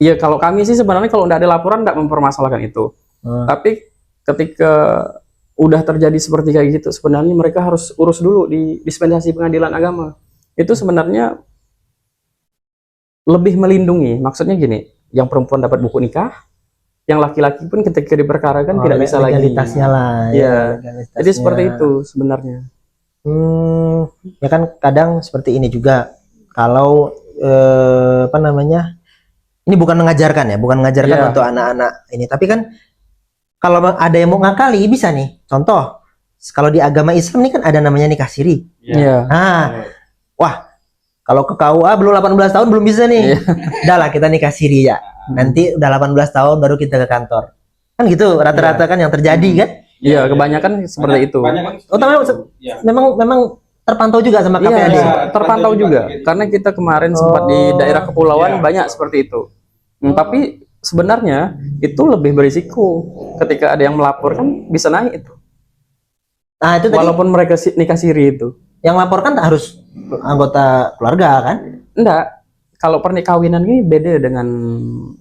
ya kalau kami sih sebenarnya kalau nggak ada laporan nggak mempermasalahkan itu. Tapi ketika udah terjadi seperti kayak gitu sebenarnya mereka harus urus dulu di dispensasi pengadilan agama. Itu sebenarnya lebih melindungi. Maksudnya gini, yang perempuan dapat buku nikah, yang laki-laki pun ketika diperkarakan tidak bisa lagi. Legalitasnya lah. Iya. Legalitasnya. Jadi seperti itu sebenarnya. Ya kan kadang seperti ini juga. Kalau apa namanya? Ini bukan mengajarkan ya, bukan mengajarkan Iya. untuk anak-anak ini, tapi kan kalau ada yang mau ngakali bisa nih. Contoh, kalau di agama Islam ini kan ada namanya nikah siri. Iya. Nah, wah, kalau ke KUA belum 18 tahun belum bisa nih. Udah lah kita nikah siri ya. Nanti udah 18 tahun baru kita ke kantor. Kan gitu rata-rata kan yang terjadi kan? Iya, kebanyakan seperti itu. Oh, memang terpantau juga sama KPAD. Iya, terpantau juga. Karena kita kemarin sempat di daerah kepulauan banyak seperti itu. Tapi sebenarnya itu lebih berisiko. Ketika ada yang melapor kan bisa naik itu. Nah, itu tadi Walaupun mereka nikah siri itu. yang laporkan tak harus anggota keluarga kan? Enggak. Kalau pernikahan ini beda dengan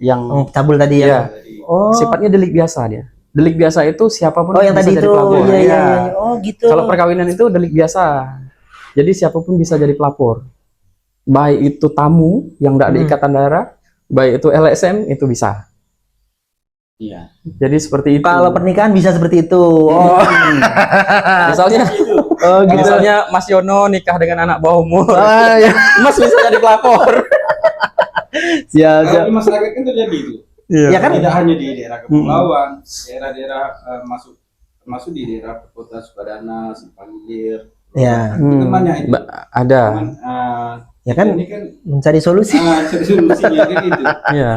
yang Cabul tadi ya. Iya. Oh. Sifatnya delik biasa dia. Delik biasa itu siapapun Oh, yang bisa tadi jadi itu. pelapor. Iya, iya, Iya. iya. Oh, gitu. Kalau perkawinan itu delik biasa. Jadi siapapun bisa jadi pelapor. Baik itu tamu yang tidak ada ikatan darah, baik itu LSM itu bisa. Iya. Jadi seperti itu. Kalau pernikahan bisa seperti itu. Oh, Misalnya, oh gitu. misalnya Mas Yono nikah dengan anak bawah umur, Ah, ya. Mas bisa jadi pelapor. Siap, siap. Kalau di masyarakat kan terjadi itu. Ya kan? Tidak hanya di daerah kepulauan, daerah-daerah masuk di daerah kota Sukadana, Simpang Gir. Ya. Itu kan banyak itu. Ada. Cuman, Ya kan ini kan mencari solusi. solusinya kan itu. Iya.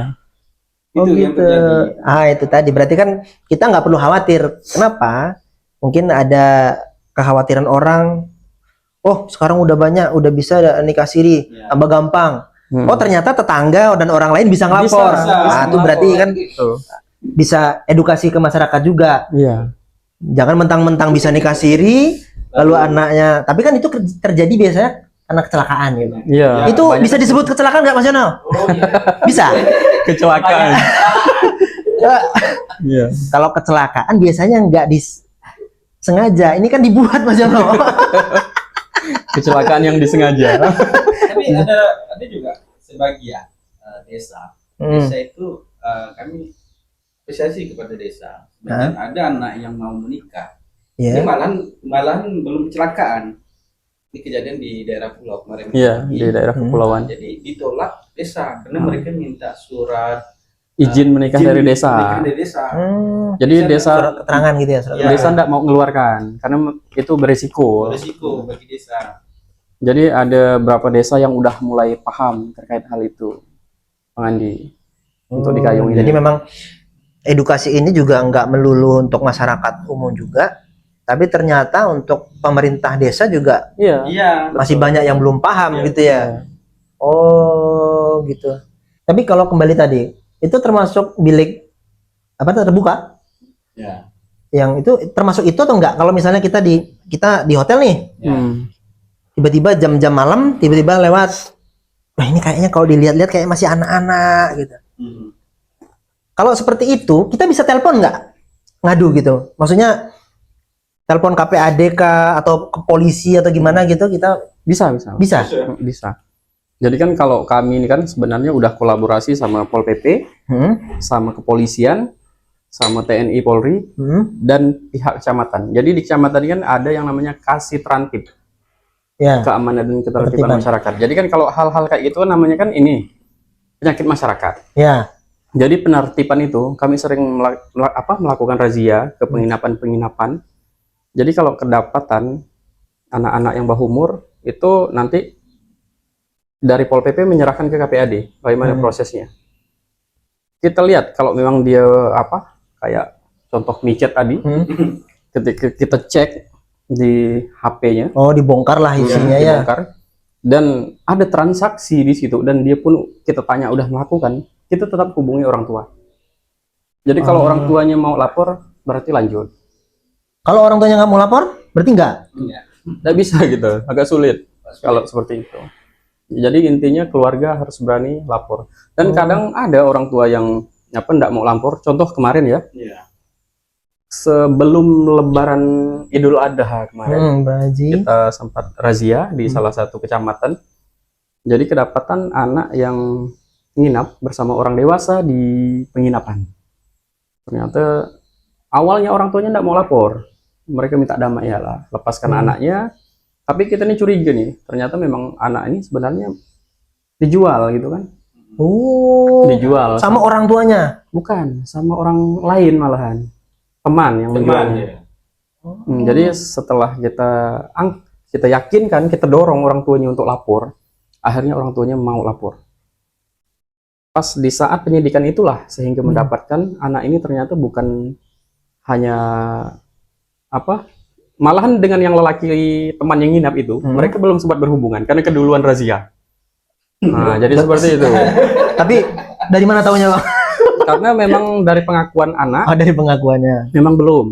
Oh Itu yang gitu. terjadi. Itu tadi berarti kan kita nggak perlu khawatir. Kenapa? Mungkin ada kekhawatiran orang. Oh, sekarang udah banyak, udah bisa nikah siri, Ya. tambah gampang. Oh, ternyata tetangga dan orang lain bisa ngelapor. Bisa Itu berarti kan Itu. bisa edukasi ke masyarakat juga. Iya. Jangan mentang-mentang bisa nikah siri, lalu anaknya. Tapi kan itu terjadi biasanya karena kecelakaan gitu. Iya. Itu banyak bisa disebut kecelakaan nggak, Mas Yono? Oh iya. Bisa. kecelakaan. Iya. Kalau kecelakaan biasanya nggak sengaja. Ini kan dibuat, Mas Yono. Kecelakaan yang disengaja. Tapi ada juga sebagian desa. Desa itu kami apresiasi kepada desa. Dan ada anak yang mau menikah. Ini Iya. malahan belum kecelakaan. Ini kejadian di daerah pulau kemarin. Iya, di daerah kepulauan. Jadi ditolak desa karena mereka minta surat Izin menikah izin dari desa. menikah dari desa. Jadi Bisa desa Surat keterangan gitu ya. Surat Iya. desa tidak mau mengeluarkan karena itu berisiko. Beresiko bagi desa. Jadi ada beberapa desa yang udah mulai paham terkait hal itu, Bang Andi, untuk di Kayong ini. Jadi memang edukasi ini juga nggak melulu untuk masyarakat umum juga, tapi ternyata untuk pemerintah desa juga Iya. Iya. masih banyak yang belum paham Iya. gitu ya. Oh gitu. Tapi kalau kembali tadi, itu termasuk bilik apa terbuka? Ya. Yang itu termasuk itu atau enggak? Kalau misalnya kita di hotel nih, Hmm. tiba-tiba jam-jam malam, tiba-tiba lewat, wah ini kayaknya kalau dilihat-lihat kayak masih anak-anak gitu. Hmm. Kalau seperti itu, kita bisa telepon nggak? Ngadu gitu. Maksudnya telepon KPAD kah atau ke polisi atau gimana gitu kita Bisa. bisa. Bisa. Jadi kan kalau kami ini kan sebenarnya udah kolaborasi sama Pol PP, sama kepolisian, sama TNI Polri, dan pihak kecamatan. Jadi di kecamatan ini kan ada yang namanya Kasih Trantip, Ya. keamanan dan ketertiban Ketertiban. masyarakat. Jadi kan kalau hal-hal kayak gitu kan namanya kan ini penyakit masyarakat. Ya. Jadi penertiban itu kami sering melakukan razia ke penginapan-penginapan. Jadi kalau kedapatan anak-anak yang bawah umur itu nanti dari Pol PP menyerahkan ke KPAD bagaimana prosesnya. Kita lihat kalau memang dia kayak contoh micet tadi, ketika kita cek di HP-nya, Oh, dibongkar lah isinya ya. dibongkar, dan ada transaksi di situ dan dia pun kita tanya udah melakukan, kita tetap hubungi orang tua. Jadi kalau orang tuanya mau lapor berarti lanjut. Kalau orang tuanya nggak mau lapor, berarti nggak? Nggak bisa gitu, agak sulit kalau seperti itu. Jadi intinya keluarga harus berani lapor. Dan kadang ada orang tua yang nggak mau lapor. Contoh kemarin ya, Iya. sebelum Lebaran Idul Adha kemarin, Baji. kita sempat razia di salah satu kecamatan. Jadi kedapatan anak yang nginap bersama orang dewasa di penginapan. Ternyata awalnya orang tuanya nggak mau lapor. Mereka minta damai ya lah, lepaskan anaknya. Tapi kita nih curiga nih, ternyata memang anak ini sebenarnya dijual gitu kan. Oh. Dijual. Sama orang tuanya. Bukan, sama orang lain malahan. Teman yang menjualnya. Jadi setelah kita yakinkan, kita dorong orang tuanya untuk lapor, akhirnya orang tuanya mau lapor. Pas di saat penyidikan itulah sehingga mendapatkan anak ini ternyata bukan hanya malahan dengan yang lelaki teman yang nginap itu, mereka belum sempat berhubungan karena keduluan razia. Nah, jadi seperti itu. Tapi dari mana taunya, Bang? Karena memang dari pengakuan anak, Oh, dari pengakuannya. memang belum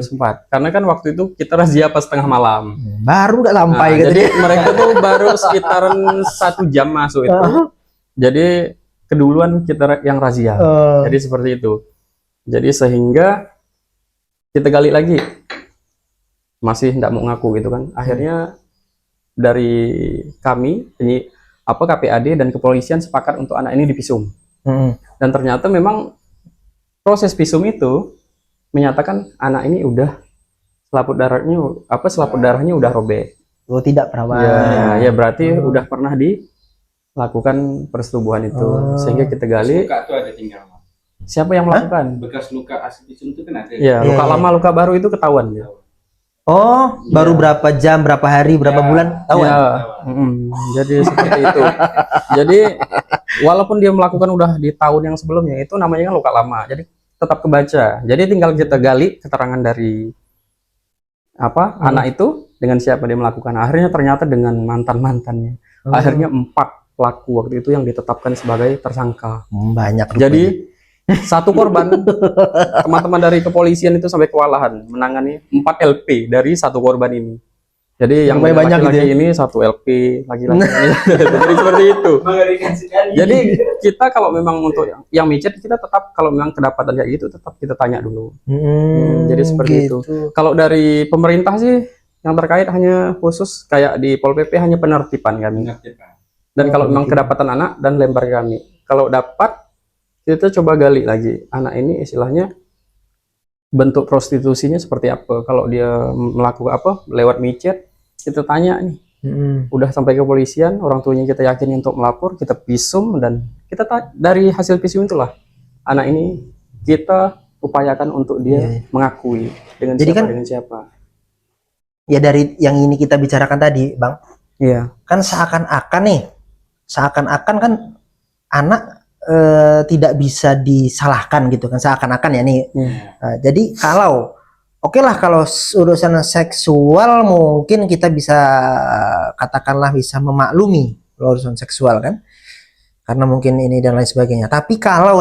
sempat. Karena kan waktu itu kita razia pas tengah malam. Baru nggak sampai Nah, gitu. jadi mereka tuh baru sekitaran 1 jam masuk itu. Jadi keduluan kita yang razia. Jadi seperti itu. Jadi sehingga kita gali lagi, masih tidak mau ngaku gitu kan. Akhirnya dari kami ini KPAD dan kepolisian sepakat untuk anak ini divisum. Dan ternyata memang proses visum itu menyatakan anak ini udah selaput darahnya udah robek. Oh, tidak perawan. Ya berarti udah pernah dilakukan persetubuhan itu. Sehingga kita gali. Luka itu ada tinggal. Siapa yang melakukan? Bekas luka hasil visum itu kan ada. Ya, luka lama, luka baru itu ketahuan ya. Oh, baru berapa jam, berapa hari, berapa bulan tahu? Jadi seperti itu. Jadi walaupun dia melakukan udah di tahun yang sebelumnya, itu namanya kan luka lama. Jadi tetap kebaca. Jadi tinggal kita gali keterangan dari anak itu dengan siapa dia melakukan. Akhirnya ternyata dengan mantannya. Akhirnya 4 pelaku waktu itu yang ditetapkan sebagai tersangka. Banyak. Jadi satu korban, teman-teman dari kepolisian itu sampai kewalahan menangani 4 LP dari satu korban ini. Jadi yang banyak laki-laki gitu ya? ini 1 LP laki-laki ini. Jadi seperti itu. Mengerikan sekali. Jadi kita kalau memang untuk yang micet, kita tetap kalau memang kedapatan kayak gitu tetap kita tanya dulu. Jadi seperti itu. Kalau dari pemerintah sih yang terkait hanya khusus kayak di Pol PP hanya penertiban kami. Dan kalau memang kedapatan anak dan lempar ke kami. Kalau dapat kita coba gali lagi anak ini istilahnya bentuk prostitusinya seperti apa. Kalau dia melakukan lewat micet, kita tanya nih. Udah sampai ke kepolisian, orang tuanya kita yakini untuk melapor, kita visum dan kita dari hasil visum itulah anak ini kita upayakan untuk dia mengakui dengan Jadi dengan siapa. Ya dari yang ini kita bicarakan tadi, Bang. Iya. Kan seakan-akan kan anak tidak bisa disalahkan gitu kan, seakan-akan ya nih. Jadi kalau kalau urusan seksual mungkin kita bisa katakanlah bisa memaklumi urusan seksual kan, karena mungkin ini dan lain sebagainya. Tapi kalau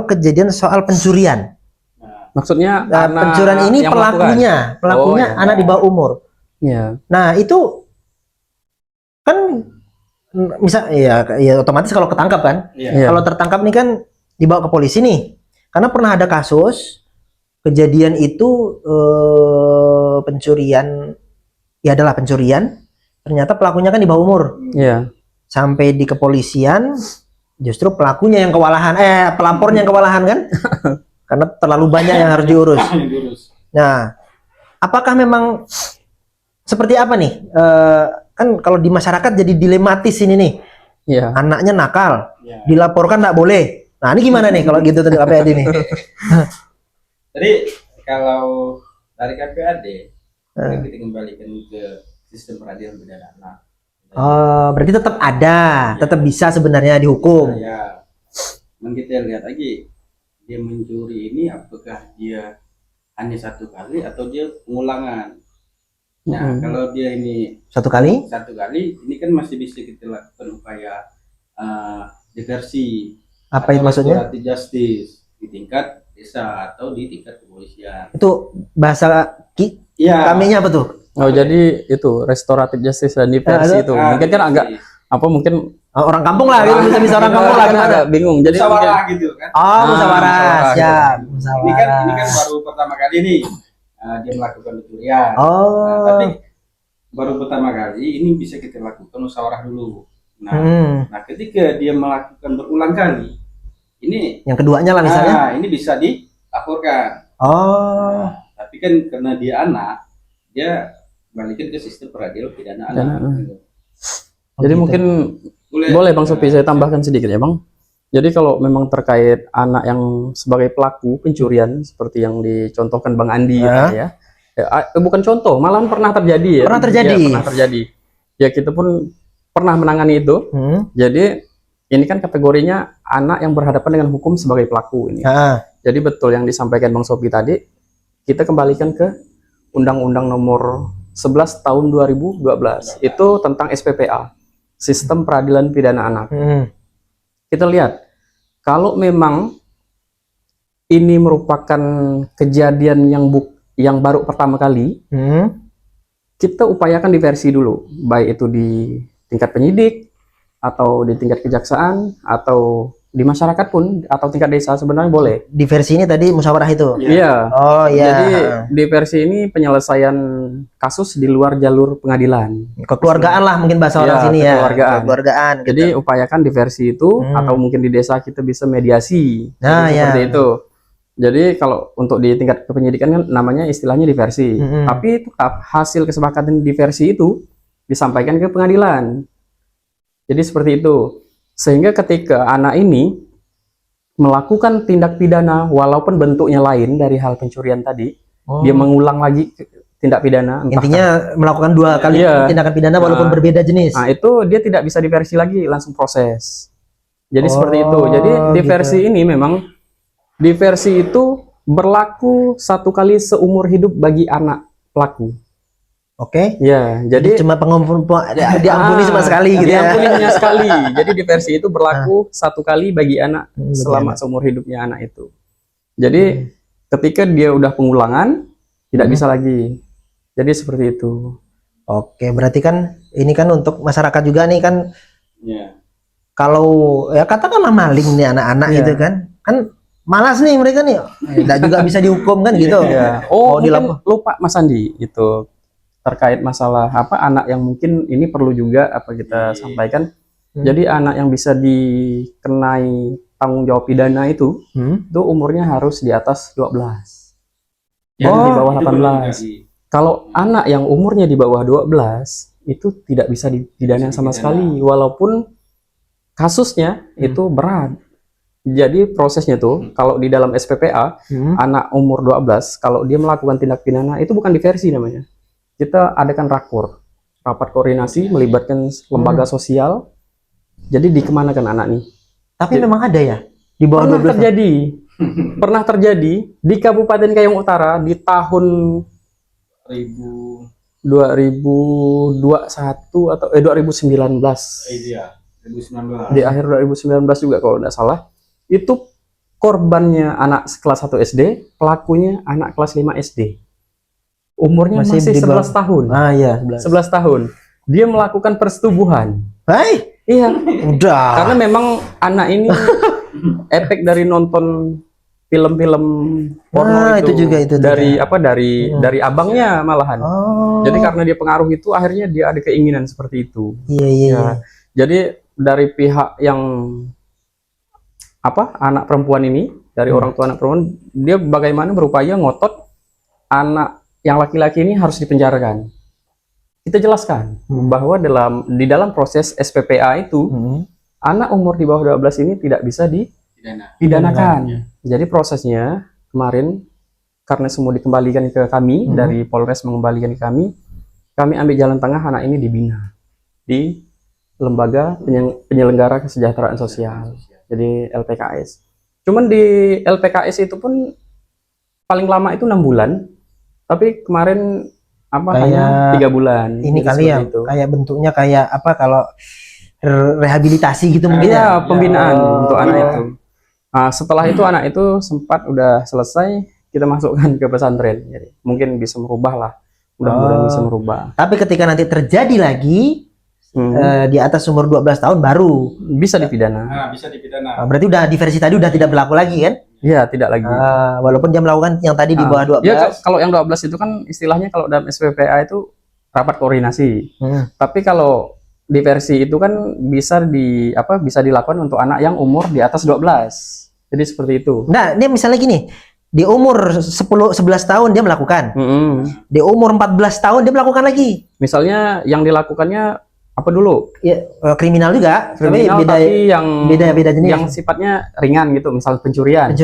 kejadian soal pencurian, maksudnya pencurian ini pelakunya anak di bawah umur. Iya. Nah itu kan misal ya otomatis kalau ketangkap kan, kalau tertangkap nih kan dibawa ke polisi nih, karena pernah ada kasus kejadian itu pencurian, adalah pencurian, ternyata pelakunya kan di bawah umur. Sampai di kepolisian justru pelakunya yang kewalahan, pelapornya yang kewalahan kan, karena terlalu banyak yang harus diurus. Nah, apakah memang seperti apa nih? Kan kalau di masyarakat jadi dilematis ini nih. Anaknya nakal, dilaporkan nggak boleh. Nah, ini gimana nih kalau gitu tadi KPAD nih? Jadi kalau dari KPAD kita kembalikan ke sistem peradilan pidana anak. Oh, berarti tetap ada, tetap bisa sebenarnya dihukum. Ya, kita lihat lagi dia mencuri ini apakah dia hanya 1 kali atau dia pengulangan. Nah, kalau dia ini 1 kali, ini kan masih bisa kita lakukan upaya diversi. Apa itu maksudnya? Justice di tingkat desa atau di tingkat kepolisian. Itu bahasa kaminya apa tuh? Oh, jadi itu restoratif justice dan diversi itu. Mungkin kan agak mungkin orang kampung lah, gitu bisa orang kampung lah, agak bingung. Jadi musyawarah gitu kan. Musyawarah, siap. Ini kan baru pertama kali nih dia melakukan pencurian. Tapi baru pertama kali ini bisa kita lakukan musyawarah dulu. Nah, ketika dia melakukan berulang kali, ini yang keduanya lah misalnya. Ini bisa dilaporkan. Tapi kan karena dia anak, dia balikin ke sistem peradilan pidana anak. Jadi mungkin boleh Bang Sofi saya tambahkan sedikit ya Bang. Jadi kalau memang terkait anak yang sebagai pelaku pencurian seperti yang dicontohkan Bang Andi bukan contoh, malahan pernah terjadi ya. Pernah terjadi. Ya kita pun pernah menangani itu. Jadi ini kan kategorinya anak yang berhadapan dengan hukum sebagai pelaku ini. Jadi betul yang disampaikan Bang Sofi tadi, kita kembalikan ke Undang-Undang Nomor 11 Tahun 2012. Itu tentang SPPA, Sistem Peradilan Pidana Anak. Kita lihat, kalau memang ini merupakan kejadian yang baru pertama kali, kita upayakan diversi dulu, baik itu di tingkat penyidik, atau di tingkat kejaksaan, atau di masyarakat pun atau tingkat desa sebenarnya boleh. Di versi ini tadi musyawarah itu. Iya. Oh iya. Jadi di versi ini penyelesaian kasus di luar jalur pengadilan. Kekeluargaan lah mungkin bahasa orang Iya, sini ya. kekeluargaan. Kekeluargaan. Jadi gitu. upayakan di versi itu atau mungkin di desa kita bisa mediasi. Nah, Jadi ya. seperti itu. Jadi kalau untuk di tingkat kepenyidikan kan namanya istilahnya diversi. Tapi tetap hasil kesepakatan diversi itu disampaikan ke pengadilan. Jadi seperti itu. Sehingga ketika anak ini melakukan tindak pidana walaupun bentuknya lain dari hal pencurian tadi, dia mengulang lagi tindak pidana. Intinya melakukan 2 kali Iya. tindakan pidana walaupun Nah, berbeda jenis. Nah, itu dia tidak bisa diversi lagi, langsung proses. Jadi seperti itu. Jadi diversi ini memang diversi itu berlaku 1 kali seumur hidup bagi anak pelaku. Oke. Ya, jadi Cuma diampuni cuma sekali gitu ya. diampuni hanya sekali. Jadi diversi itu berlaku 1 kali bagi anak Bagi selama seumur hidupnya anak itu. Jadi ketika dia udah pengulangan tidak bisa lagi. Jadi seperti itu. Oke, berarti kan ini kan untuk masyarakat juga nih kan, Ya. kalau ya katakanlah maling nih anak-anak Iya. gitu kan malas nih mereka nih, nggak juga bisa dihukum kan gitu. Ya. Mau Oh, mungkin lupa Mas Andi itu terkait masalah apa anak yang mungkin ini perlu juga apa kita sampaikan. Jadi anak yang bisa dikenai tanggung jawab pidana itu umurnya harus di atas 12. Jangan di bawah Itu perlu 18. dikasih. Kalau anak yang umurnya di bawah 12 itu tidak bisa dipidana sama sekali walaupun kasusnya itu berat. Jadi prosesnya tuh kalau di dalam SPPA anak umur 12 kalau dia melakukan tindak pidana itu bukan diversi namanya. Kita adakan rapat koordinasi melibatkan lembaga sosial. Jadi dikemanakan anak nih? Tapi memang ada ya di bawah Pernah 12 terjadi. Pernah terjadi di Kabupaten Kayong Utara di tahun 2021 atau 2019. Iya, 2019. Di akhir 2019 juga kalau tidak salah. Itu korbannya anak kelas 1 SD, pelakunya anak kelas 5 SD. Umurnya masih di 11 tahun. Ah iya, 11 tahun. Dia melakukan persetubuhan. Hai, Iya. udah. Karena memang anak ini efek dari nonton film-film porno itu juga itu dari apa dari abangnya malahan. Oh. Jadi karena dia pengaruh itu akhirnya dia ada keinginan seperti itu. Iya iya. Ya. Jadi dari pihak yang apa anak perempuan ini dari orang tua anak perempuan dia bagaimana berupaya ngotot anak yang laki-laki ini harus dipenjarakan. Kita jelaskan bahwa di dalam proses SPPA itu anak umur di bawah 12 ini tidak bisa dipidanakan. Jadi prosesnya kemarin karena semua dikembalikan ke kami dari Polres mengembalikan ke kami ambil jalan tengah anak ini dibina di lembaga penyelenggara kesejahteraan sosial. Jadi LPKS. Cuman di LPKS itu pun paling lama itu 6 bulan. Tapi kemarin hanya 3 bulan. Ini Jadi kali ya seperti itu. kayak bentuknya kayak apa kalau rehabilitasi gitu mungkin ya. Iya, pembinaan untuk anak itu. Nah, setelah itu anak itu sempat udah selesai, kita masukkan ke pesantren. Jadi mungkin bisa merubah lah. Mudah-mudahan bisa merubah. Tapi ketika nanti terjadi lagi di atas umur 12 tahun baru Bisa dipidana. Nah, bisa dipidana. berarti udah diversi tadi udah tidak berlaku lagi kan? Iya, tidak lagi. Walaupun dia melakukan yang tadi di bawah 12. Ya, kalau yang 12 itu kan istilahnya kalau dalam SPPA itu rapat koordinasi. Tapi kalau diversi itu kan bisa bisa dilakukan untuk anak yang umur di atas 12. Jadi seperti itu. Nah, ini misalnya gini, di umur 11 tahun dia melakukan. Di umur 14 tahun dia melakukan lagi. Misalnya yang dilakukannya apa dulu? Ya, kriminal juga, Kriminal tapi yang beda jenis. yang sifatnya ringan gitu, misal pencurian.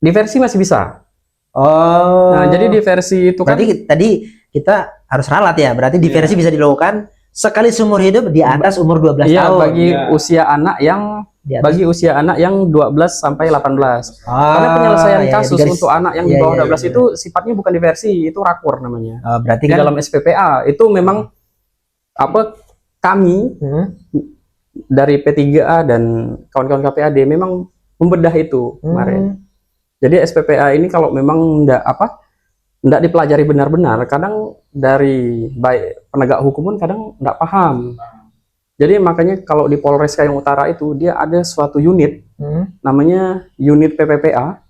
Diversi masih bisa. Oh. Nah, jadi diversi itu kan berarti tadi kita harus ralat ya. Berarti diversi bisa dilakukan sekali seumur hidup di atas umur 12 iya, tahun. bagi usia anak yang 12 sampai 18. Karena penyelesaian kasus untuk anak yang di bawah 12 itu sifatnya bukan diversi, itu rakur namanya. Berarti di kan dalam SPPA itu memang kami dari P3A dan kawan-kawan KPAD memang membedah itu kemarin. Jadi SPPA ini kalau memang enggak dipelajari benar-benar, kadang dari baik penegak hukum pun kadang enggak paham. Jadi makanya kalau di Polres Kayong Utara itu dia ada suatu unit namanya unit PPPA.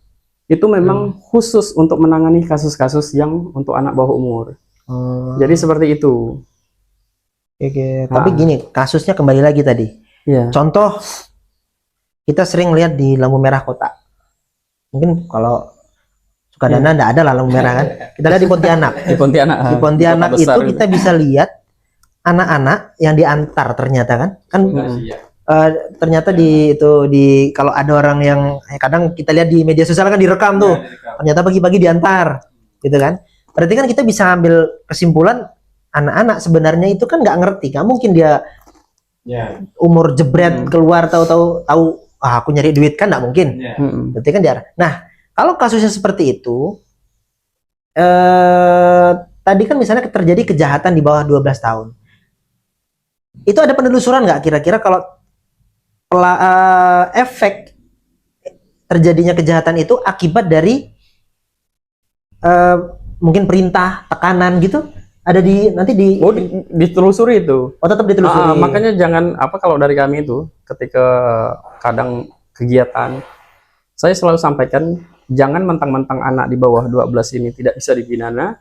Itu memang khusus untuk menangani kasus-kasus yang untuk anak bawah umur. Jadi seperti itu. Oke. Tapi gini, kasusnya kembali lagi tadi. Iya. Contoh, kita sering lihat di lampu merah kota. Mungkin kalau Sukadana enggak ada lah lampu merah kan. Kita lihat di Pontianak. Di Pontianak. Di Pontianak kota besar itu kita bisa lihat anak-anak yang diantar ternyata kan ternyata di kalau ada orang yang kadang kita lihat di media sosial kan direkam tuh, ternyata pagi-pagi diantar gitu kan. Berarti kan kita bisa ambil kesimpulan anak-anak sebenarnya itu kan nggak ngerti, nggak mungkin dia umur jebret keluar tahu aku nyari duit kan, nggak mungkin. Berarti kan dia. Nah, kalau kasusnya seperti itu, tadi kan misalnya terjadi kejahatan di bawah 12 tahun. Itu ada penelusuran nggak kira-kira kalau efek terjadinya kejahatan itu akibat dari mungkin perintah, tekanan gitu? Ada ditelusuri itu. Oh, tetap ditelusuri. Makanya jangan kalau dari kami itu ketika kadang kegiatan saya selalu sampaikan jangan mentang-mentang anak di bawah 12 ini tidak bisa dipidana.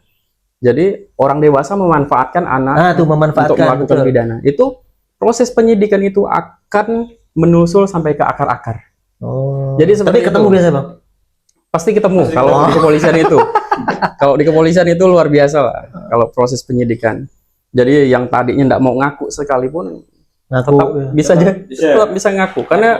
Jadi orang dewasa memanfaatkan anak untuk melakukan pidana. Itu proses penyidikan itu akan menusul sampai ke akar-akar. Jadi tapi ketemu biasa, Bang? Pasti ketemu kalau di kepolisian itu. Kalau di kepolisian itu luar biasa lah kalau proses penyidikan. Jadi yang tadinya tidak mau ngaku sekalipun tetap bisa ngaku karena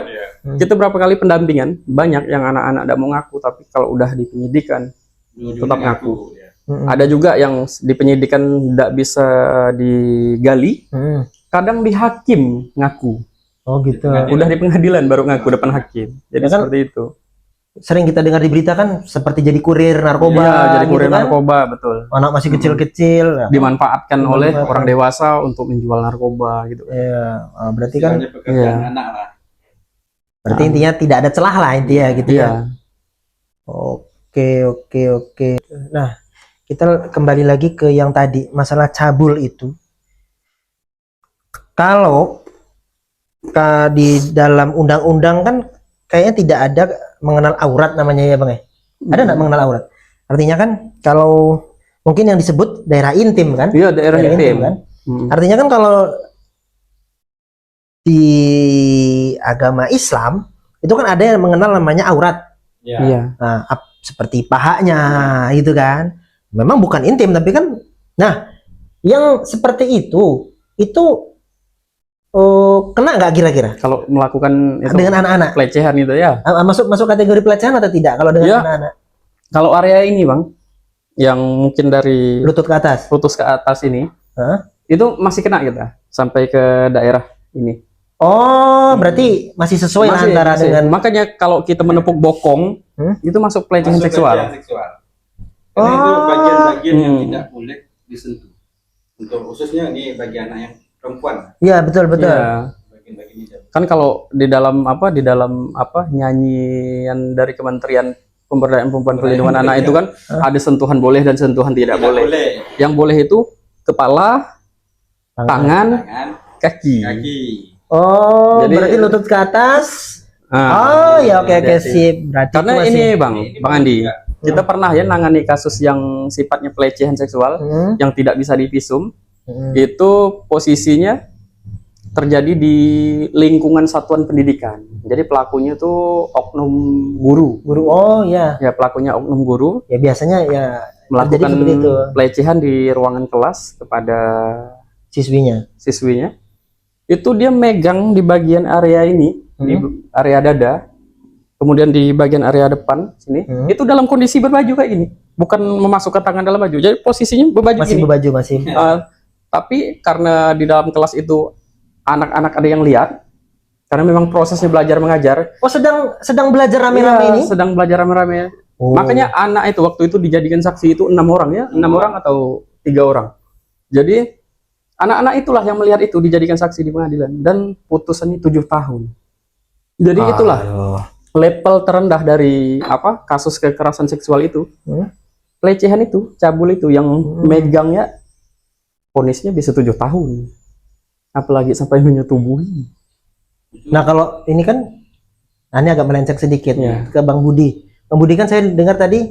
kita berapa kali pendampingan banyak yang anak-anak tidak mau ngaku, tapi kalau udah di penyidikan tetap ngaku. Ada juga yang di penyidikan tidak bisa digali, kadang di hakim ngaku. Oh gitu. Udah di pengadilan baru ngaku depan hakim. Jadi kan, seperti itu. Sering kita dengar di berita kan seperti jadi kurir narkoba. Iya, jadi kurir gitu kan? narkoba, betul. Anak masih kecil-kecil dimanfaatkan oleh orang dewasa untuk menjual narkoba gitu. Iya, berarti kan anak lah. Berarti intinya tidak ada celah lah intinya gitu ya. Oke. Nah, kita kembali lagi ke yang tadi masalah cabul itu. Kalau di dalam undang-undang kan kayaknya tidak ada mengenal aurat namanya ya Bang ya. Ada nggak mengenal aurat? Artinya kan kalau mungkin yang disebut daerah intim kan? Iya, daerah intim kan. Artinya kan kalau di agama Islam itu kan ada yang mengenal namanya aurat. Iya. Nah, seperti pahanya gitu kan. Memang bukan intim tapi kan. Nah, yang seperti itu kena nggak kira-kira kalau melakukan itu dengan anak-anak pelecehan itu ya? Masuk kategori pelecehan atau tidak kalau dengan anak-anak? Kalau area ini Bang, yang mungkin dari lutut ke atas ini, itu masih kena kita sampai ke daerah ini. Oh, berarti masih sesuai antara dengan. Makanya kalau kita menepuk bokong, itu masuk pelecehan seksual. Karena itu bagian-bagian yang tidak boleh disentuh. Untuk khususnya ini bagi anak yang perempuan. Iya, betul. Ya. Kan kalau di dalam nyanyian dari Kementerian Pemberdayaan Perempuan Perlindungan Anak itu kan ada sentuhan boleh dan sentuhan tidak boleh. Yang boleh itu kepala, tangan, kaki. Oh, jadi, berarti lutut ke atas. Ya oke sip. Berarti karena ini Bang Andi, kita pernah ya nangani kasus yang sifatnya pelecehan seksual yang tidak bisa divisum. Itu posisinya terjadi di lingkungan satuan pendidikan. Jadi pelakunya tuh oknum guru. Oh ya. Ya, pelakunya oknum guru. Ya biasanya ya melakukan pelecehan di ruangan kelas kepada siswinya. Itu dia megang di bagian area ini, di area dada, kemudian di bagian area depan sini. Itu dalam kondisi berbaju kayak gini, bukan memasukkan tangan dalam baju. Jadi posisinya berbaju masih gini. masih. Tapi karena di dalam kelas itu anak-anak ada yang lihat, karena memang prosesnya belajar mengajar. Oh, sedang belajar rame-rame ini? Sedang belajar rame-rame. Makanya anak itu waktu itu dijadikan saksi itu 6 orang ya, 6 orang atau 3 orang. Jadi anak-anak itulah yang melihat itu dijadikan saksi di pengadilan dan putusannya 7 tahun. Jadi itulah level terendah dari kasus kekerasan seksual itu. Pelecehan itu, cabul itu yang megangnya vonisnya bisa 7 tahun. apalagi sampai menyetubuhi. Nah, kalau ini kan, nah ini agak melenceng sedikit Iya. ke Bang Budi. Bang Budi kan saya dengar tadi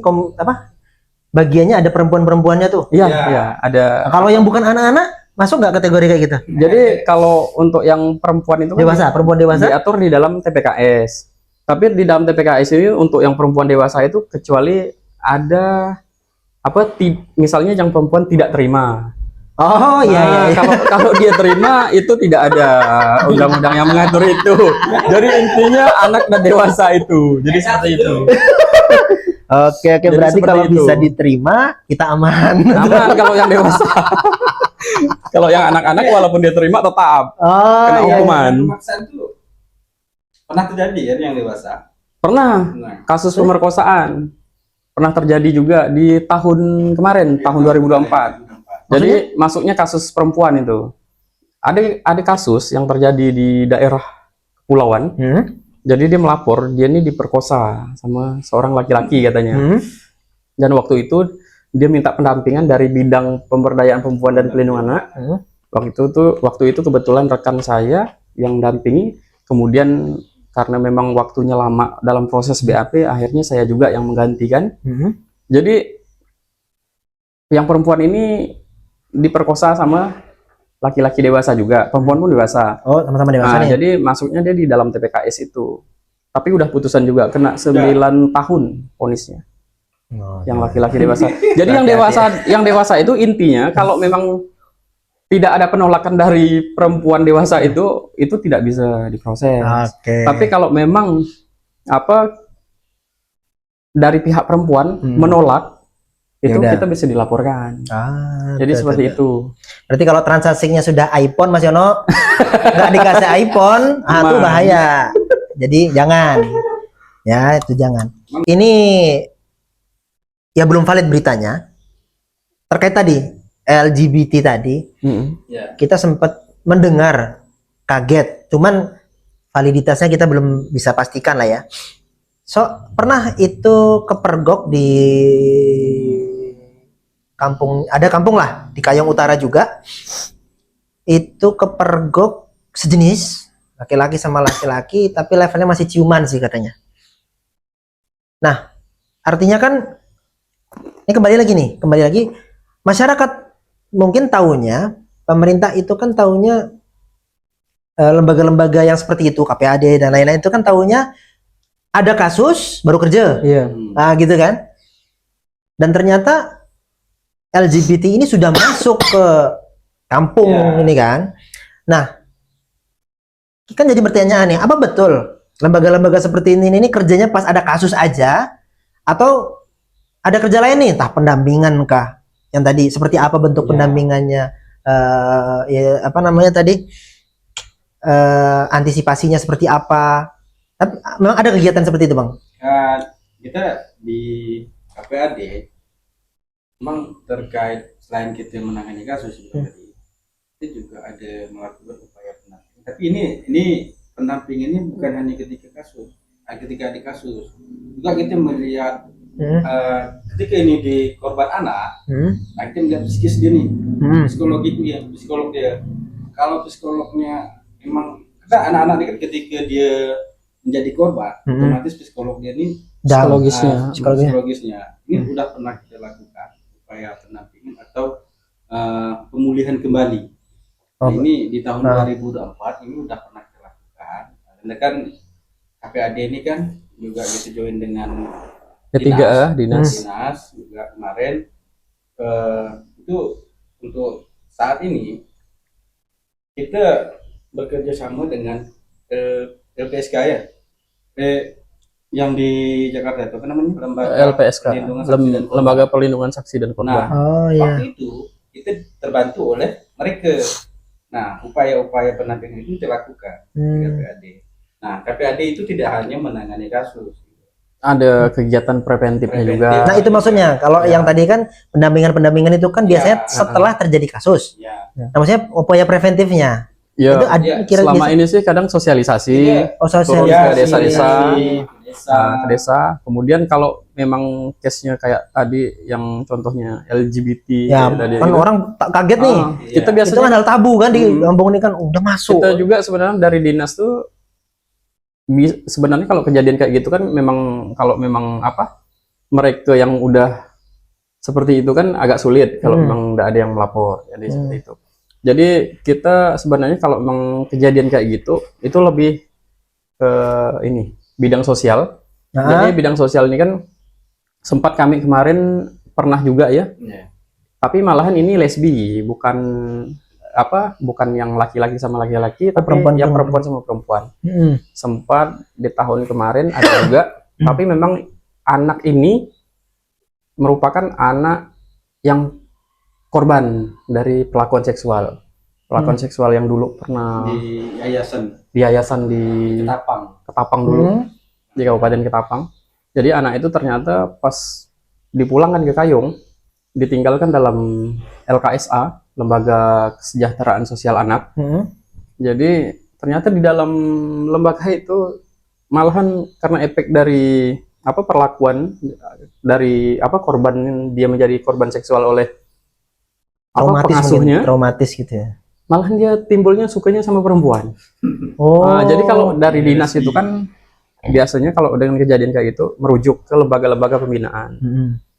bagiannya ada perempuan-perempuannya tuh. Iya, Ya. iya, ada. Nah, kalau yang bukan anak-anak masuk nggak kategori kayak gitu? Jadi kalau untuk yang perempuan itu kan Dewasa, perempuan dewasa? diatur di dalam TPKS. Tapi di dalam TPKS ini untuk yang perempuan dewasa itu kecuali ada misalnya yang perempuan tidak terima. Oh iya iya. Nah, iya. kalau dia terima itu tidak ada undang-undang yang mengatur itu. Jadi intinya anak dan dewasa itu. Jadi seperti itu. Oke Jadi berarti seperti kalau itu. bisa diterima kita aman. Aman kalau yang dewasa. Kalau yang anak-anak walaupun dia terima tetap Oh kena iya. hukuman. Pemaksaan itu pernah terjadi kan yang dewasa. Pernah Nah, kasus pemerkosaan. Pernah terjadi juga di tahun kemarin, tahun 2024. Jadi masuknya kasus perempuan itu. Ada kasus yang terjadi di daerah kepulauan. Jadi dia melapor, dia ini diperkosa sama seorang laki-laki katanya. Dan waktu itu dia minta pendampingan dari bidang pemberdayaan perempuan dan pelindungan anak. Waktu itu kebetulan rekan saya yang dampingi, kemudian karena memang waktunya lama dalam proses BAP, akhirnya saya juga yang menggantikan. Jadi yang perempuan ini diperkosa sama laki-laki dewasa juga, perempuan pun dewasa. Oh sama-sama dewasa Nah, nih. jadi masuknya dia di dalam TPKS itu. Tapi udah putusan juga, kena 9 tahun vonisnya. Oh, Yang laki-laki dewasa. Jadi yang dewasa itu intinya kalau memang tidak ada penolakan dari perempuan dewasa itu tidak bisa diproses. Oke. Tapi kalau memang dari pihak perempuan menolak, itu Yaudah. kita bisa dilaporkan. Jadi betul, seperti betul. itu. Berarti kalau transaksinya sudah iPhone Mas Yono nggak dikasih iPhone, itu Aman. bahaya. Jadi jangan. Ya, itu jangan. Ini ya belum valid beritanya. Terkait tadi LGBT tadi, ya. kita sempat mendengar kaget. Cuman validitasnya kita belum bisa pastikan lah ya. So, pernah itu kepergok di ada kampung lah di Kayong Utara juga, itu kepergok sejenis laki-laki sama laki-laki tapi levelnya masih ciuman sih katanya. Nah artinya kan ini kembali lagi masyarakat mungkin taunya pemerintah itu kan taunya lembaga-lembaga yang seperti itu KPAD dan lain-lain itu kan taunya ada kasus baru kerja. Iya. Nah gitu kan. Dan ternyata LGBT ini sudah masuk ke kampung ini kan. Nah, kan jadi pertanyaan nih, apa betul lembaga-lembaga seperti ini kerjanya pas ada kasus aja atau ada kerja lain nih, entah pendampingan kah? Yang tadi seperti apa bentuk pendampingannya? Ya apa namanya tadi? Antisipasinya seperti apa? Tapi memang ada kegiatan seperti itu, Bang? Kita di KPAD memang terkait selain kita menangani kasus tadi, itu juga ada melakukan upaya pendampingan. Tapi ini pendampingan ini bukan hanya ketika kasus, ketika ada kasus juga kita melihat ketika ini di korban anak, nah kita melihat psikis dia nih, psikolog dia. Kalau psikolognya memang kita anak-anak ini kan ketika dia menjadi korban, otomatis psikolog dia ini psikologisnya ini udah pernah kita lakukan upaya pendampingan atau pemulihan kembali. Nah, ini di tahun 2024 ini udah pernah kita lakukan. Karena kan KPAD ini kan juga kita join dengan dinas juga kemarin itu untuk saat ini kita bekerja sama dengan LPSK ya. Yang di Jakarta itu apa namanya? LPSK, Lembaga Perlindungan Saksi dan Korban. Nah, waktu itu kita terbantu oleh mereka. Nah, upaya-upaya pendampingan itu dilakukan di KPAD. Nah, KPAD itu tidak hanya menangani kasus. Ada kegiatan preventifnya juga. Nah itu maksudnya kalau yang tadi kan pendampingan itu kan biasanya setelah terjadi kasus. Nah maksudnya upaya preventifnya. Ya, itu selama ini sih kadang sosialisasi, sosialisasi ke desa-desa, ke desa. Kemudian kalau memang case-nya kayak tadi yang contohnya LGBT Ya, kayak tadi kan gitu. orang tak kaget nih. Kita Itu kan biasanya hal tabu kan di Hmm. kampung ini kan udah masuk. kita juga sebenarnya dari dinas tuh sebenarnya kalau kejadian kayak gitu kan memang kalau memang apa mereka yang udah seperti itu kan agak sulit kalau memang nggak ada yang melapor, jadi seperti itu. Jadi kita sebenarnya kalau memang kejadian kayak gitu itu lebih ke ini bidang sosial. Jadi bidang sosial ini kan sempat kami kemarin pernah juga ya, Iya. tapi malahan ini lesbi, bukan apa, bukan yang laki-laki sama laki-laki, tapi perempuan yang sama perempuan sama perempuan. Mm-mm. Sempat di tahun kemarin ada juga, tapi memang anak ini merupakan anak yang korban dari pelakon seksual. Pelakon seksual yang dulu pernah Di di yayasan di Ketapang. Ketapang dulu, di Kabupaten Ketapang. Jadi anak itu ternyata pas dipulangkan ke Kayong, ditinggalkan dalam LKSA, Lembaga Kesejahteraan Sosial Anak. Jadi ternyata di dalam lembaga itu malahan karena efek dari apa perlakuan dari apa korban, dia menjadi korban seksual oleh apa Traumatis pengasuhnya, mungkin, traumatis gitu ya. malahan dia timbulnya sukanya sama perempuan. Oh. Nah, jadi kalau dari dinas itu kan biasanya kalau dengan kejadian kayak gitu merujuk ke lembaga-lembaga pembinaan.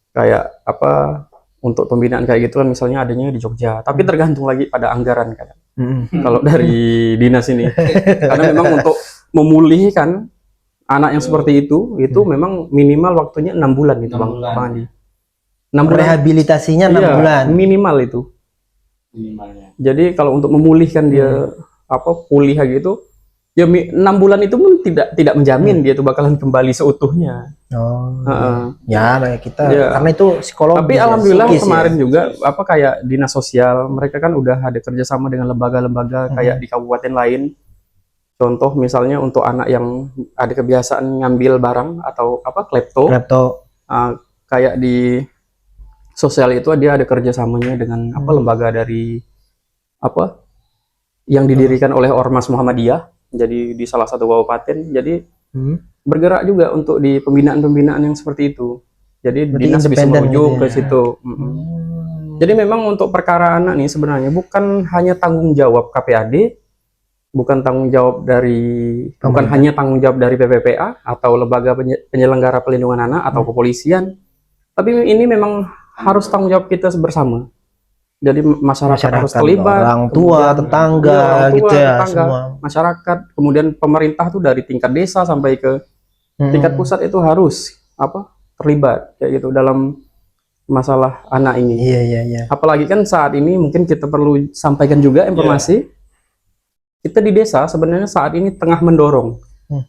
Kayak apa untuk pembinaan kayak gitu kan misalnya adanya di Jogja, tapi tergantung lagi pada anggaran kan. Kalau dari dinas ini, karena memang untuk memulihkan anak yang seperti itu memang minimal waktunya 6 bulan gitu 6 Bang bulan. Andi. 6 bulan Rehabilitasinya 6 iya, bulan. minimal itu. Minimalnya. Jadi kalau untuk memulihkan dia apa pulih gitu, ya 6 bulan itu pun tidak menjamin dia tuh bakalan kembali seutuhnya. Oh. Heeh. Ya, kayak kita Iya. karena itu psikologis. Tapi ya, alhamdulillah psikis ya. kemarin juga apa kayak dinas sosial mereka kan udah ada kerjasama dengan lembaga-lembaga kayak di kabupaten lain. Contoh misalnya untuk anak yang ada kebiasaan ngambil barang atau apa klepto, kayak di sosial itu dia ada kerjasamanya dengan apa lembaga dari apa yang didirikan oleh Ormas Muhammadiyah. Jadi di salah satu kabupaten. Jadi bergerak juga untuk di pembinaan-pembinaan yang seperti itu. Jadi Berarti dinas bisa independen merujuk gitu ke ya. situ. Jadi memang untuk perkara anak nih sebenarnya bukan hanya tanggung jawab KPAD, bukan tanggung jawab dari bukan hanya tanggung jawab dari PPPA atau lembaga penyelenggara pelindungan anak atau kepolisian, tapi ini memang harus tanggung jawab kita bersama. Jadi masyarakat harus terlibat, orang tua, kemudian- tetangga, iya, orang tua, gitu ya, tetangga, semua. masyarakat, kemudian pemerintah tuh dari tingkat desa sampai ke tingkat pusat itu harus apa terlibat kayak gitu dalam masalah anak ini. Iya. Apalagi kan saat ini mungkin kita perlu sampaikan juga informasi. Kita di desa sebenarnya saat ini tengah mendorong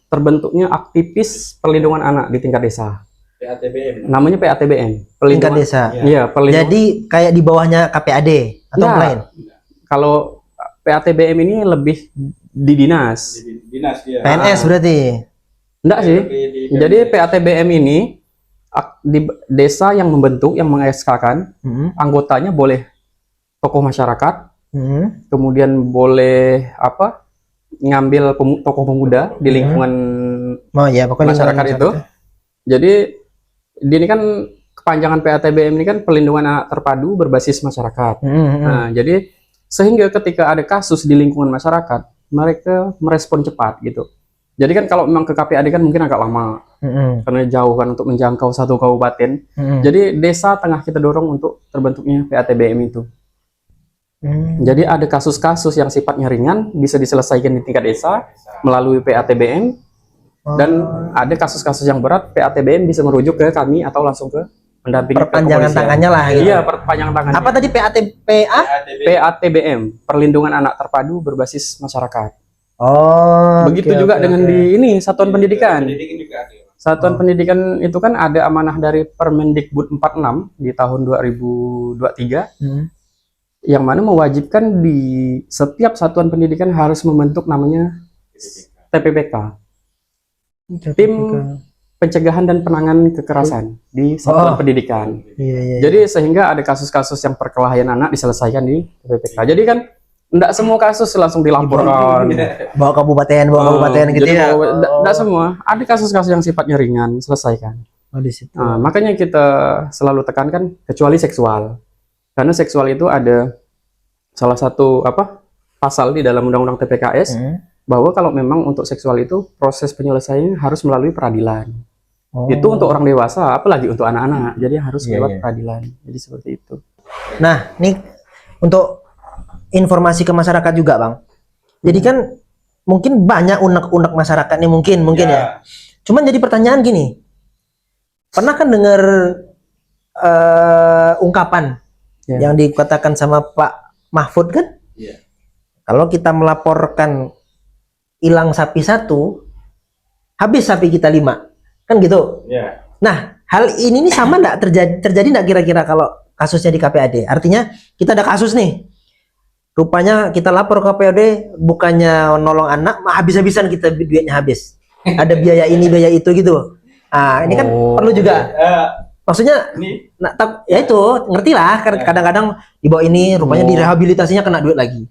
terbentuknya aktivis perlindungan anak di tingkat desa. PATBM. Namanya PATBM, Tingkat desa. Iya, perlindungan. Jadi kayak di bawahnya KPAD atau Ya, lain? kalau PATBM ini lebih di dinas. Di dinas dia. PNS berarti. Enggak sih. Di Jadi PATBM ini di desa yang membentuk, yang mengeskakan, anggotanya boleh tokoh masyarakat, kemudian boleh apa ngambil tokoh pemuda di lingkungan Oh iya, pokoknya masyarakat itu. Jadi ini kan kepanjangan PATBM ini kan perlindungan anak terpadu berbasis masyarakat. Nah, jadi sehingga ketika ada kasus di lingkungan masyarakat, mereka merespon cepat gitu. Jadi kan kalau memang ke KPAD kan mungkin agak lama karena jauh kan untuk menjangkau satu kabupaten. Jadi desa tengah kita dorong untuk terbentuknya PATBM itu. Jadi ada kasus-kasus yang sifatnya ringan bisa diselesaikan di tingkat desa melalui PATBM, dan ada kasus-kasus yang berat PATBM bisa merujuk ke kami atau langsung ke pendamping perpanjangan kepolisian. tangannya lah gitu. Iya, perpanjangan tangannya. Apa tadi PATPA? PATBM, Perlindungan Anak Terpadu Berbasis Masyarakat. Oh. Begitu oke, juga oke, dengan oke. di ini Satuan Pendidikan. Pendidikan juga ada. Satuan Pendidikan itu kan ada amanah dari Permendikbud 46 di tahun 2023 yang mana mewajibkan di setiap satuan pendidikan harus membentuk namanya TPPK. Tim Pencegahan dan Penanganan Kekerasan di Satuan Pendidikan. Iya. Jadi sehingga ada kasus-kasus yang perkelahian anak diselesaikan di TPPK. Jadi kan enggak semua kasus langsung dilaporkan. Bawa kabupaten gitu Jadi ya. enggak semua. Ada kasus-kasus yang sifatnya ringan, selesaikan. Oh, di situ. Nah, makanya kita selalu tekankan kecuali seksual. Karena seksual itu ada salah satu pasal di dalam Undang-Undang TPKS bahwa kalau memang untuk seksual itu proses penyelesaiannya harus melalui peradilan. Itu untuk orang dewasa, apalagi untuk anak-anak. Jadi harus lewat peradilan. Jadi seperti itu. Nah, nih untuk informasi ke masyarakat juga, Bang. Jadi kan mungkin banyak unek-unek masyarakat nih mungkin ya. Cuman jadi pertanyaan gini. Pernah kan dengar ungkapan yang dikatakan sama Pak Mahfud kan? Iya. Kalau kita melaporkan hilang sapi 1, habis sapi kita 5. Kan gitu. Iya. Nah, hal ini nih sama enggak terjadi enggak kira-kira kalau kasusnya di KPAD? Artinya kita ada kasus nih. Rupanya kita lapor ke KPAD bukannya nolong anak, habis-habisan kita duitnya habis. Ada biaya ini, biaya itu gitu. Nah, ini kan perlu juga. Maksudnya Ini ya itu, ngerti lah. Kadang-kadang dibawa ini, rupanya direhabilitasinya kena duit lagi.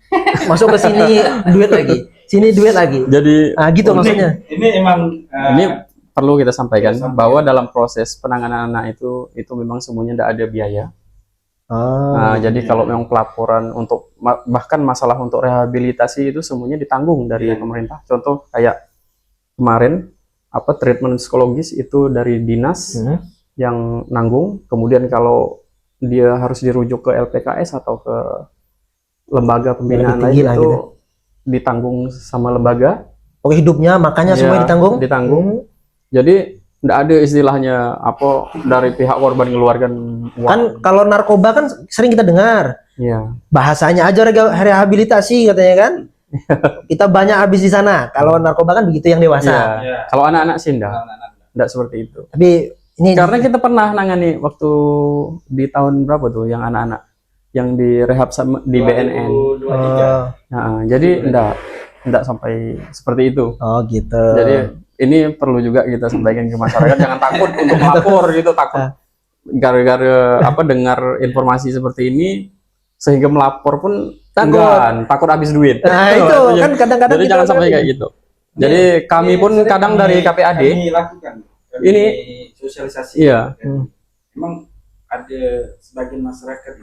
Masuk ke sini duit lagi. Sini duit lagi. Jadi gitu maksudnya. ini emang ini perlu kita sampaikan bahwa dalam proses penanganan anak itu memang semuanya tidak ada biaya. Jadi kalau memang pelaporan untuk bahkan masalah untuk rehabilitasi itu semuanya ditanggung dari pemerintah. Contoh kayak kemarin treatment psikologis itu dari dinas yang nanggung. Kemudian kalau dia harus dirujuk ke LPKS atau ke lembaga pembinaan lain itu gitu, ditanggung sama lembaga. Oke, hidupnya makanya semua ditanggung. Jadi tidak ada istilahnya dari pihak korban mengeluarkan uang. Kan kalau narkoba kan sering kita dengar. Iya. Bahasanya aja rehabilitasi katanya kan. Kita banyak habis di sana. Kalau narkoba kan begitu yang dewasa. Iya. Kalau anak-anak sih enggak seperti itu. Tapi ini karena kita pernah nangani waktu di tahun berapa tuh yang anak-anak yang direhab di BNN. Jadi enggak sampai seperti itu. Oh gitu. Jadi ini perlu juga kita sampaikan ke masyarakat, jangan takut untuk melapor gitu, takut gara-gara dengar informasi seperti ini sehingga melapor pun takut habis duit. Nah itu kan kadang-kadang jadi jangan sampai kayak gitu. Jadi kami pun kadang dari KPAD kami lakukan ini sosialisasi. Iya. Memang ada sebagian masyarakat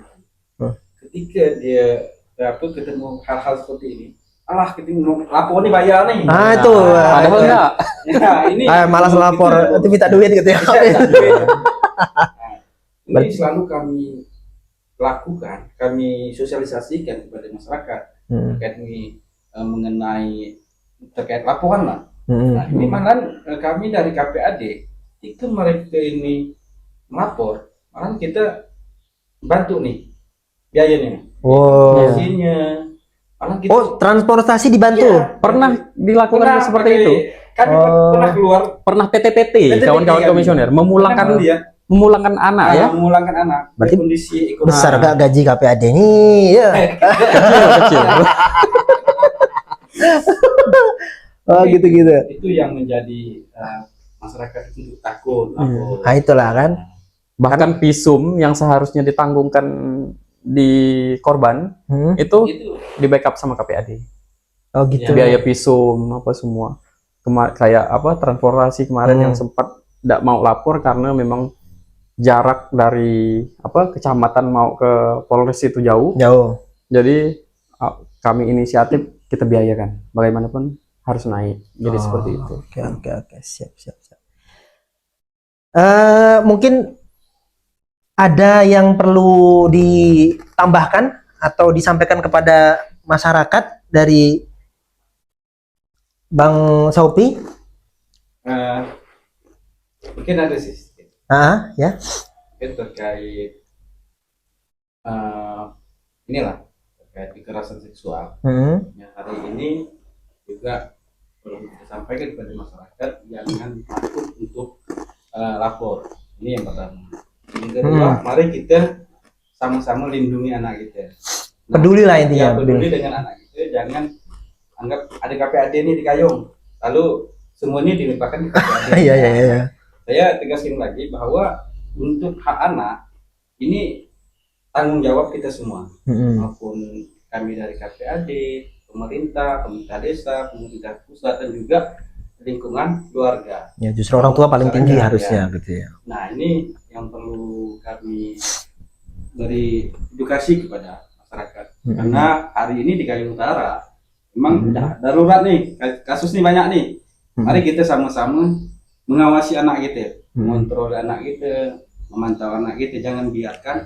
ketika dia ketemu hal-hal seperti ini, kita lapor nih bayar nih. Itu. Padahal enggak. Ya, ini malas lapor, nanti minta duit gitu ya. Ini selalu kami lakukan, kami sosialisasikan kepada masyarakat terkait laporan lah. Nah, ini malah kami dari KPAD itu mereka ini melapor, malah kita bantu nih biayanya, isinya. Transportasi dibantu. Iya, pernah dilakukan seperti itu. Kami pernah keluar, pernah PTPT kawan-kawan komisioner memulangkan anak ya. Memulangkan anak. Berarti kondisi ekonomi besar gak gaji KPAD nih ya. Kecil. Gitu-gitu. Itu yang menjadi masyarakat itu takut. Nah itulah kan. Bahkan visum yang seharusnya ditanggungkan di korban itu di backup sama KPAD. Oh gitu. Biaya visum semua. Kayak transportasi kemarin yang sempat tidak mau lapor karena memang jarak dari kecamatan mau ke Polres itu jauh. Jadi kami inisiatif kita biayakan. Bagaimanapun harus naik. Jadi seperti itu. Oke. Siap. Mungkin ada yang perlu ditambahkan atau disampaikan kepada masyarakat dari Bang Saupi? Mungkin ada sih. Ya. Terkait terkait kekerasan seksual. Yang hari ini juga perlu kita sampaikan kepada masyarakat, jangan takut untuk lapor. Ini yang pertama. Yang kedua, mari kita sama-sama lindungi anak kita. Peduli lah intinya. Peduli dengan anak kita, jangan anggap ada KPAD ini di Kayong, lalu semuanya dilimpahkan ke KPAD. Iya. Saya tegaskan lagi bahwa untuk hak anak ini tanggung jawab kita semua, maupun kami dari KPAD, pemerintah desa, pemerintah pusat, dan juga lingkungan keluarga. Ya, justru orang tua paling tinggi Masyarakat, harusnya ya. gitu ya. Nah, ini yang perlu kami beri edukasi kepada masyarakat. Karena hari ini di Kayong Utara memang udah darurat nih, kasus nih banyak nih. Mari kita sama-sama mengawasi anak kita, mengontrol anak kita, memantau anak kita. Jangan biarkan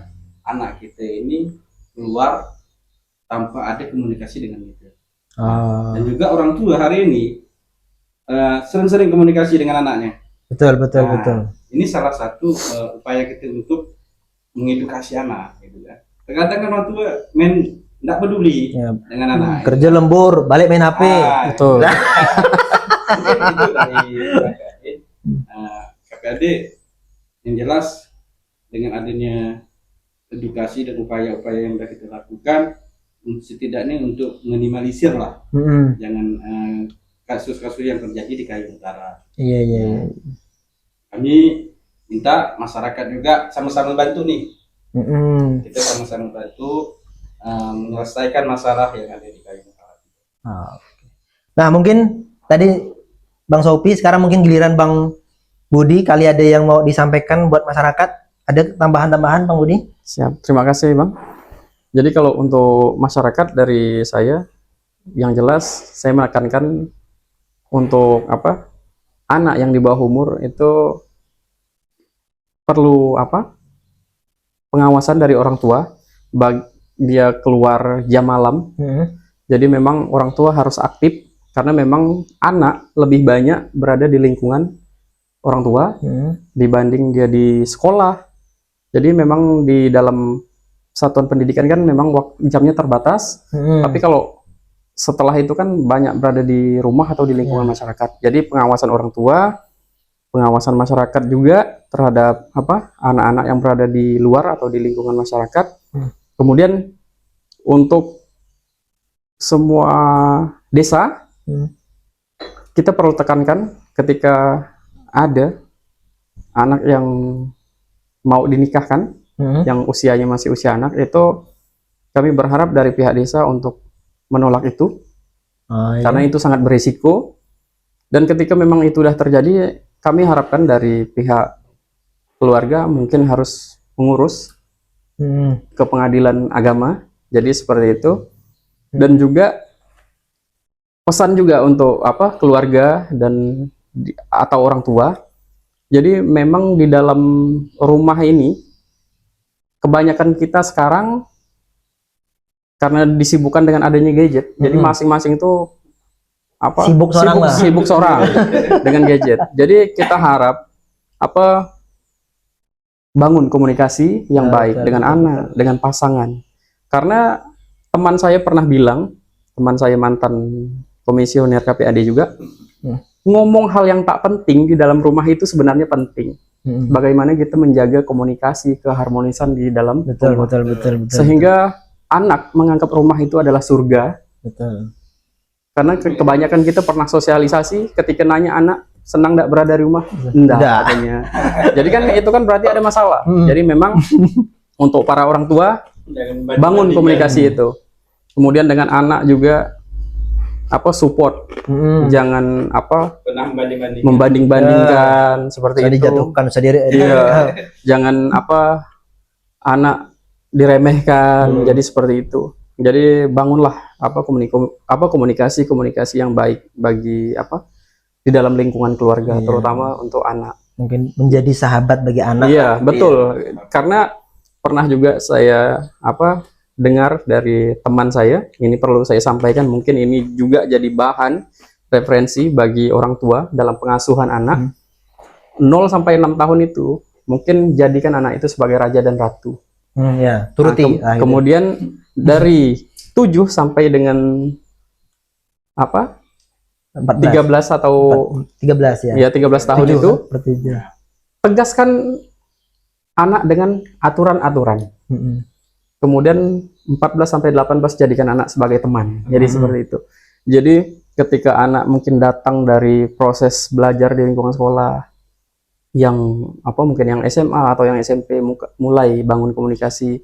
anak kita ini keluar tanpa ada komunikasi dengan kita. Dan juga orang tua hari ini sering-sering komunikasi dengan anaknya. Betul, betul, Nah, betul. Ini salah satu upaya kita untuk mengedukasi anak, gitu kan. Terkadang kan orang tua tidak peduli Ya. dengan anak. Kerja lembur, balik main HP. Betul. Mungkin itu dari KPAD. Yang jelas dengan adanya edukasi dan upaya-upaya yang sudah kita lakukan, setidaknya untuk minimalisir lah, jangan kasus-kasus yang terjadi di Kayong Utara. Iya, iya. Kami minta masyarakat juga sama-sama bantu nih. Kita sama-sama bantu menyelesaikan masalah yang ada di Kayong Utara. Nah, mungkin tadi Bang Sopi, sekarang mungkin giliran Bang Budi, kali ada yang mau disampaikan buat masyarakat. Ada tambahan-tambahan Bang Budi? Siap, terima kasih Bang. Jadi kalau untuk masyarakat dari saya, yang jelas saya menekankan untuk apa, anak yang di bawah umur itu perlu apa, pengawasan dari orang tua. Dia keluar jam malam, jadi memang orang tua harus aktif karena memang anak lebih banyak berada di lingkungan orang tua dibanding dia di sekolah. Jadi memang di dalam satuan pendidikan kan memang jamnya terbatas, tapi kalau setelah itu kan banyak berada di rumah atau di lingkungan masyarakat. Jadi pengawasan orang tua, pengawasan masyarakat juga terhadap apa, anak-anak yang berada di luar atau di lingkungan masyarakat. Kemudian untuk semua desa, kita perlu tekankan ketika ada anak yang mau dinikahkan, yang usianya masih usia anak, itu kami berharap dari pihak desa untuk menolak itu, karena itu sangat berisiko. Dan ketika memang itu sudah terjadi, kami harapkan dari pihak keluarga mungkin harus mengurus ke pengadilan agama. Jadi seperti itu. Dan juga pesan juga untuk apa, keluarga dan atau orang tua. Jadi memang di dalam rumah ini kebanyakan kita sekarang karena disibukkan dengan adanya gadget, jadi masing-masing itu apa, sibuk seorang dengan gadget. Jadi kita harap apa, bangun komunikasi yang baik dengan anak, dengan pasangan. Karena teman saya pernah bilang, teman saya mantan komisioner KPAD juga, ngomong hal yang tak penting di dalam rumah itu sebenarnya penting. Bagaimana kita menjaga komunikasi, keharmonisan di dalam rumah. Betul. Sehingga anak menganggap rumah itu adalah surga. Betul. Karena kebanyakan kita pernah sosialisasi, ketika nanya anak senang tidak berada di rumah, enggak katanya. Jadi kan itu kan berarti ada masalah. Jadi memang untuk para orang tua bangun komunikasi itu. Kemudian dengan anak juga apa, support, jangan apa, membanding-bandingkan seperti itu. Dijatuhkan sendiri. Iya. Jangan apa, anak diremehkan. Jadi seperti itu. Jadi bangunlah apa, komunikasi yang baik bagi apa, di dalam lingkungan keluarga, terutama untuk anak. Mungkin menjadi sahabat bagi anak. Iya, betul. Karena pernah juga saya apa, dengar dari teman saya, ini perlu saya sampaikan, mungkin ini juga jadi bahan referensi bagi orang tua dalam pengasuhan anak. 0 sampai 6 tahun itu mungkin jadikan anak itu sebagai raja dan ratu. Ya, turuti. Kemudian dari 7 sampai dengan apa, 13 atau 13 ya. Ya 13 tahun itu tegaskan anak dengan aturan-aturan. Kemudian 14 sampai 18 jadikan anak sebagai teman. Jadi seperti itu. Jadi ketika anak mungkin datang dari proses belajar di lingkungan sekolah, yang apa, mungkin yang SMA atau yang SMP mulai bangun komunikasi,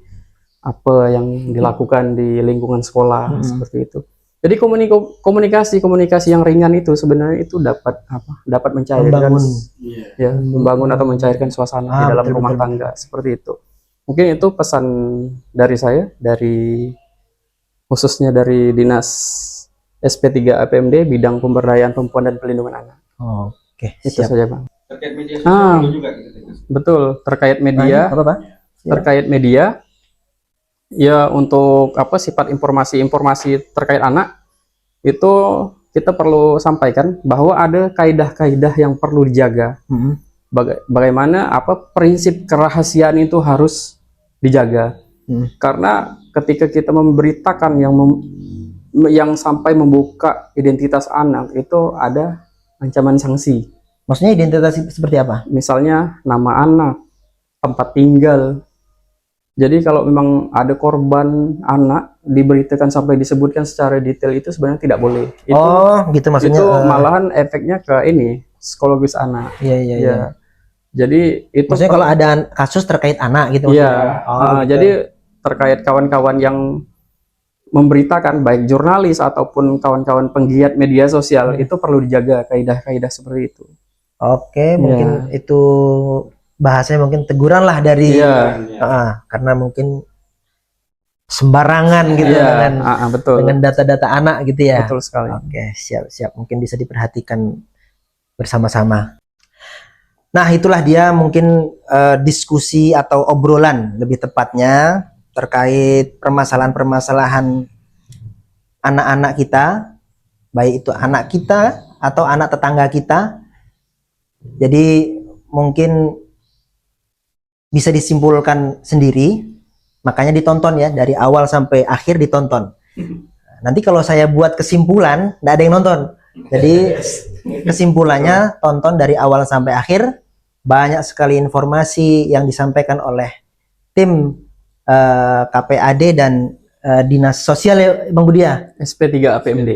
apa yang dilakukan di lingkungan sekolah seperti itu. Jadi komunikasi yang ringan itu sebenarnya itu dapat mencairkan Membangun. ya, membangun atau mencairkan suasana di dalam rumah tangga seperti itu. Mungkin itu pesan dari saya, khususnya dari Dinas SP3 APMD bidang pemberdayaan perempuan dan pelindungan anak. Oke, Itu siap. saja, Bang. Terkait media sosial juga kita tegas. Betul, terkait media. Apa, Pak? Terkait media, ya untuk sifat informasi terkait anak itu kita perlu sampaikan bahwa ada kaidah-kaidah yang perlu dijaga. Bagaimana prinsip kerahasiaan itu harus dijaga. Karena ketika kita memberitakan yang sampai membuka identitas anak itu ada ancaman sanksi. Maksudnya identitas seperti apa? Misalnya nama anak, tempat tinggal. Jadi kalau memang ada korban anak diberitakan sampai disebutkan secara detail itu sebenarnya tidak boleh. Itu, gitu maksudnya. Itu malahan efeknya ke psikologis anak. Iya. Jadi itu maksudnya kalau ada kasus terkait anak gitu. Iya. Gitu. Jadi terkait kawan-kawan yang memberitakan baik jurnalis ataupun kawan-kawan penggiat media sosial itu perlu dijaga kaidah-kaidah seperti itu. Oke, mungkin itu bahasanya mungkin teguran lah dari karena mungkin sembarangan gitu dengan data-data anak gitu ya. Betul sekali. Oke, siap. Mungkin bisa diperhatikan bersama-sama. Nah, itulah dia mungkin diskusi atau obrolan lebih tepatnya terkait permasalahan-permasalahan anak-anak kita, baik itu anak kita atau anak tetangga kita. Jadi mungkin bisa disimpulkan sendiri, makanya ditonton ya, dari awal sampai akhir ditonton. Nanti kalau saya buat kesimpulan, nggak ada yang nonton. Jadi kesimpulannya tonton dari awal sampai akhir. Banyak sekali informasi yang disampaikan oleh tim KPAD dan Dinas Sosial ya, Bang Budi ya? SP3 APMD.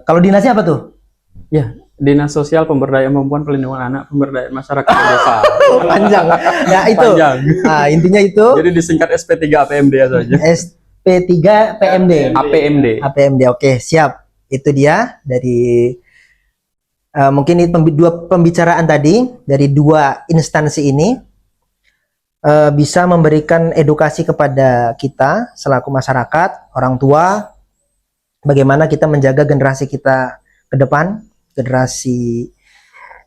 Kalau dinasnya apa tuh? Ya, Dinas Sosial Pemberdayaan Perempuan Pelindungan Anak Pemberdayaan Masyarakat Desa. Panjang. Ya itu. Panjang. Nah, intinya itu. Jadi disingkat SP3 APMD saja. SP3 PMD. APMD. Oke, siap. Itu dia dari mungkin ini dua pembicaraan tadi dari dua instansi ini bisa memberikan edukasi kepada kita selaku masyarakat, orang tua, bagaimana kita menjaga generasi kita ke depan, generasi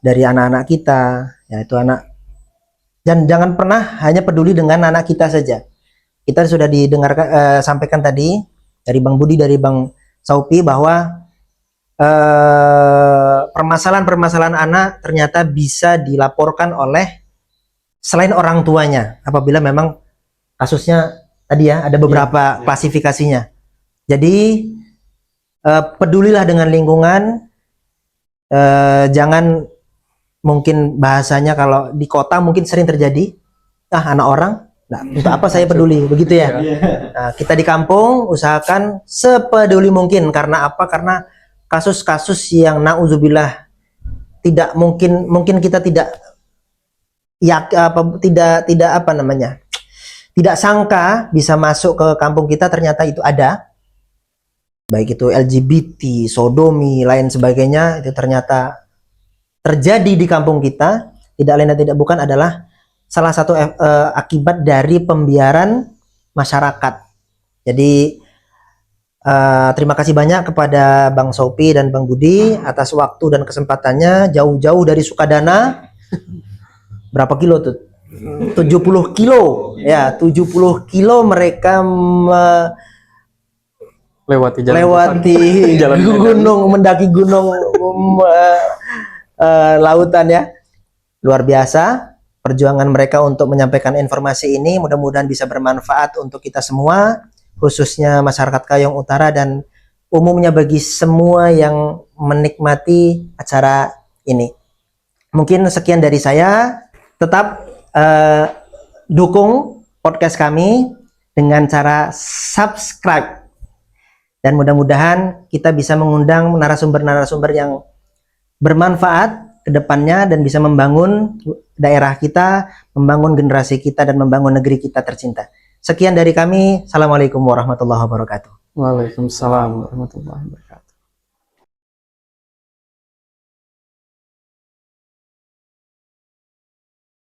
dari anak-anak kita, yaitu anak. Dan jangan pernah hanya peduli dengan anak kita saja. Kita sudah didengarkan sampaikan tadi dari Bang Budi, dari Bang Saupi bahwa permasalahan-permasalahan anak ternyata bisa dilaporkan oleh selain orang tuanya apabila memang kasusnya tadi ya ada beberapa klasifikasinya. Jadi pedulilah dengan lingkungan. Jangan, mungkin bahasanya kalau di kota mungkin sering terjadi, anak orang, nah untuk apa saya peduli, begitu ya. Nah, kita di kampung usahakan sepeduli mungkin. Karena apa? Karena kasus-kasus yang nauzubillah tidak mungkin kita tidak tidak sangka bisa masuk ke kampung kita, ternyata itu ada. Baik itu LGBT, sodomi, lain sebagainya, itu ternyata terjadi di kampung kita. Tidak lain dan tidak bukan adalah salah satu akibat dari pembiaran masyarakat. Jadi terima kasih banyak kepada Bang Sopi dan Bang Budi atas waktu dan kesempatannya jauh-jauh dari Sukadana. Berapa kilo tuh? 70 kilo. Ya, 70 kilo mereka lewati jalan gunung, mendaki gunung, lautan ya. Luar biasa perjuangan mereka untuk menyampaikan informasi ini. Mudah-mudahan bisa bermanfaat untuk kita semua, khususnya masyarakat Kayong Utara dan umumnya bagi semua yang menikmati acara ini. Mungkin sekian dari saya. Tetap dukung podcast kami dengan cara subscribe. Dan mudah-mudahan kita bisa mengundang narasumber-narasumber yang bermanfaat ke depannya dan bisa membangun daerah kita, membangun generasi kita, dan membangun negeri kita tercinta. Sekian dari kami. Assalamualaikum warahmatullahi wabarakatuh. Waalaikumsalam warahmatullahi wabarakatuh.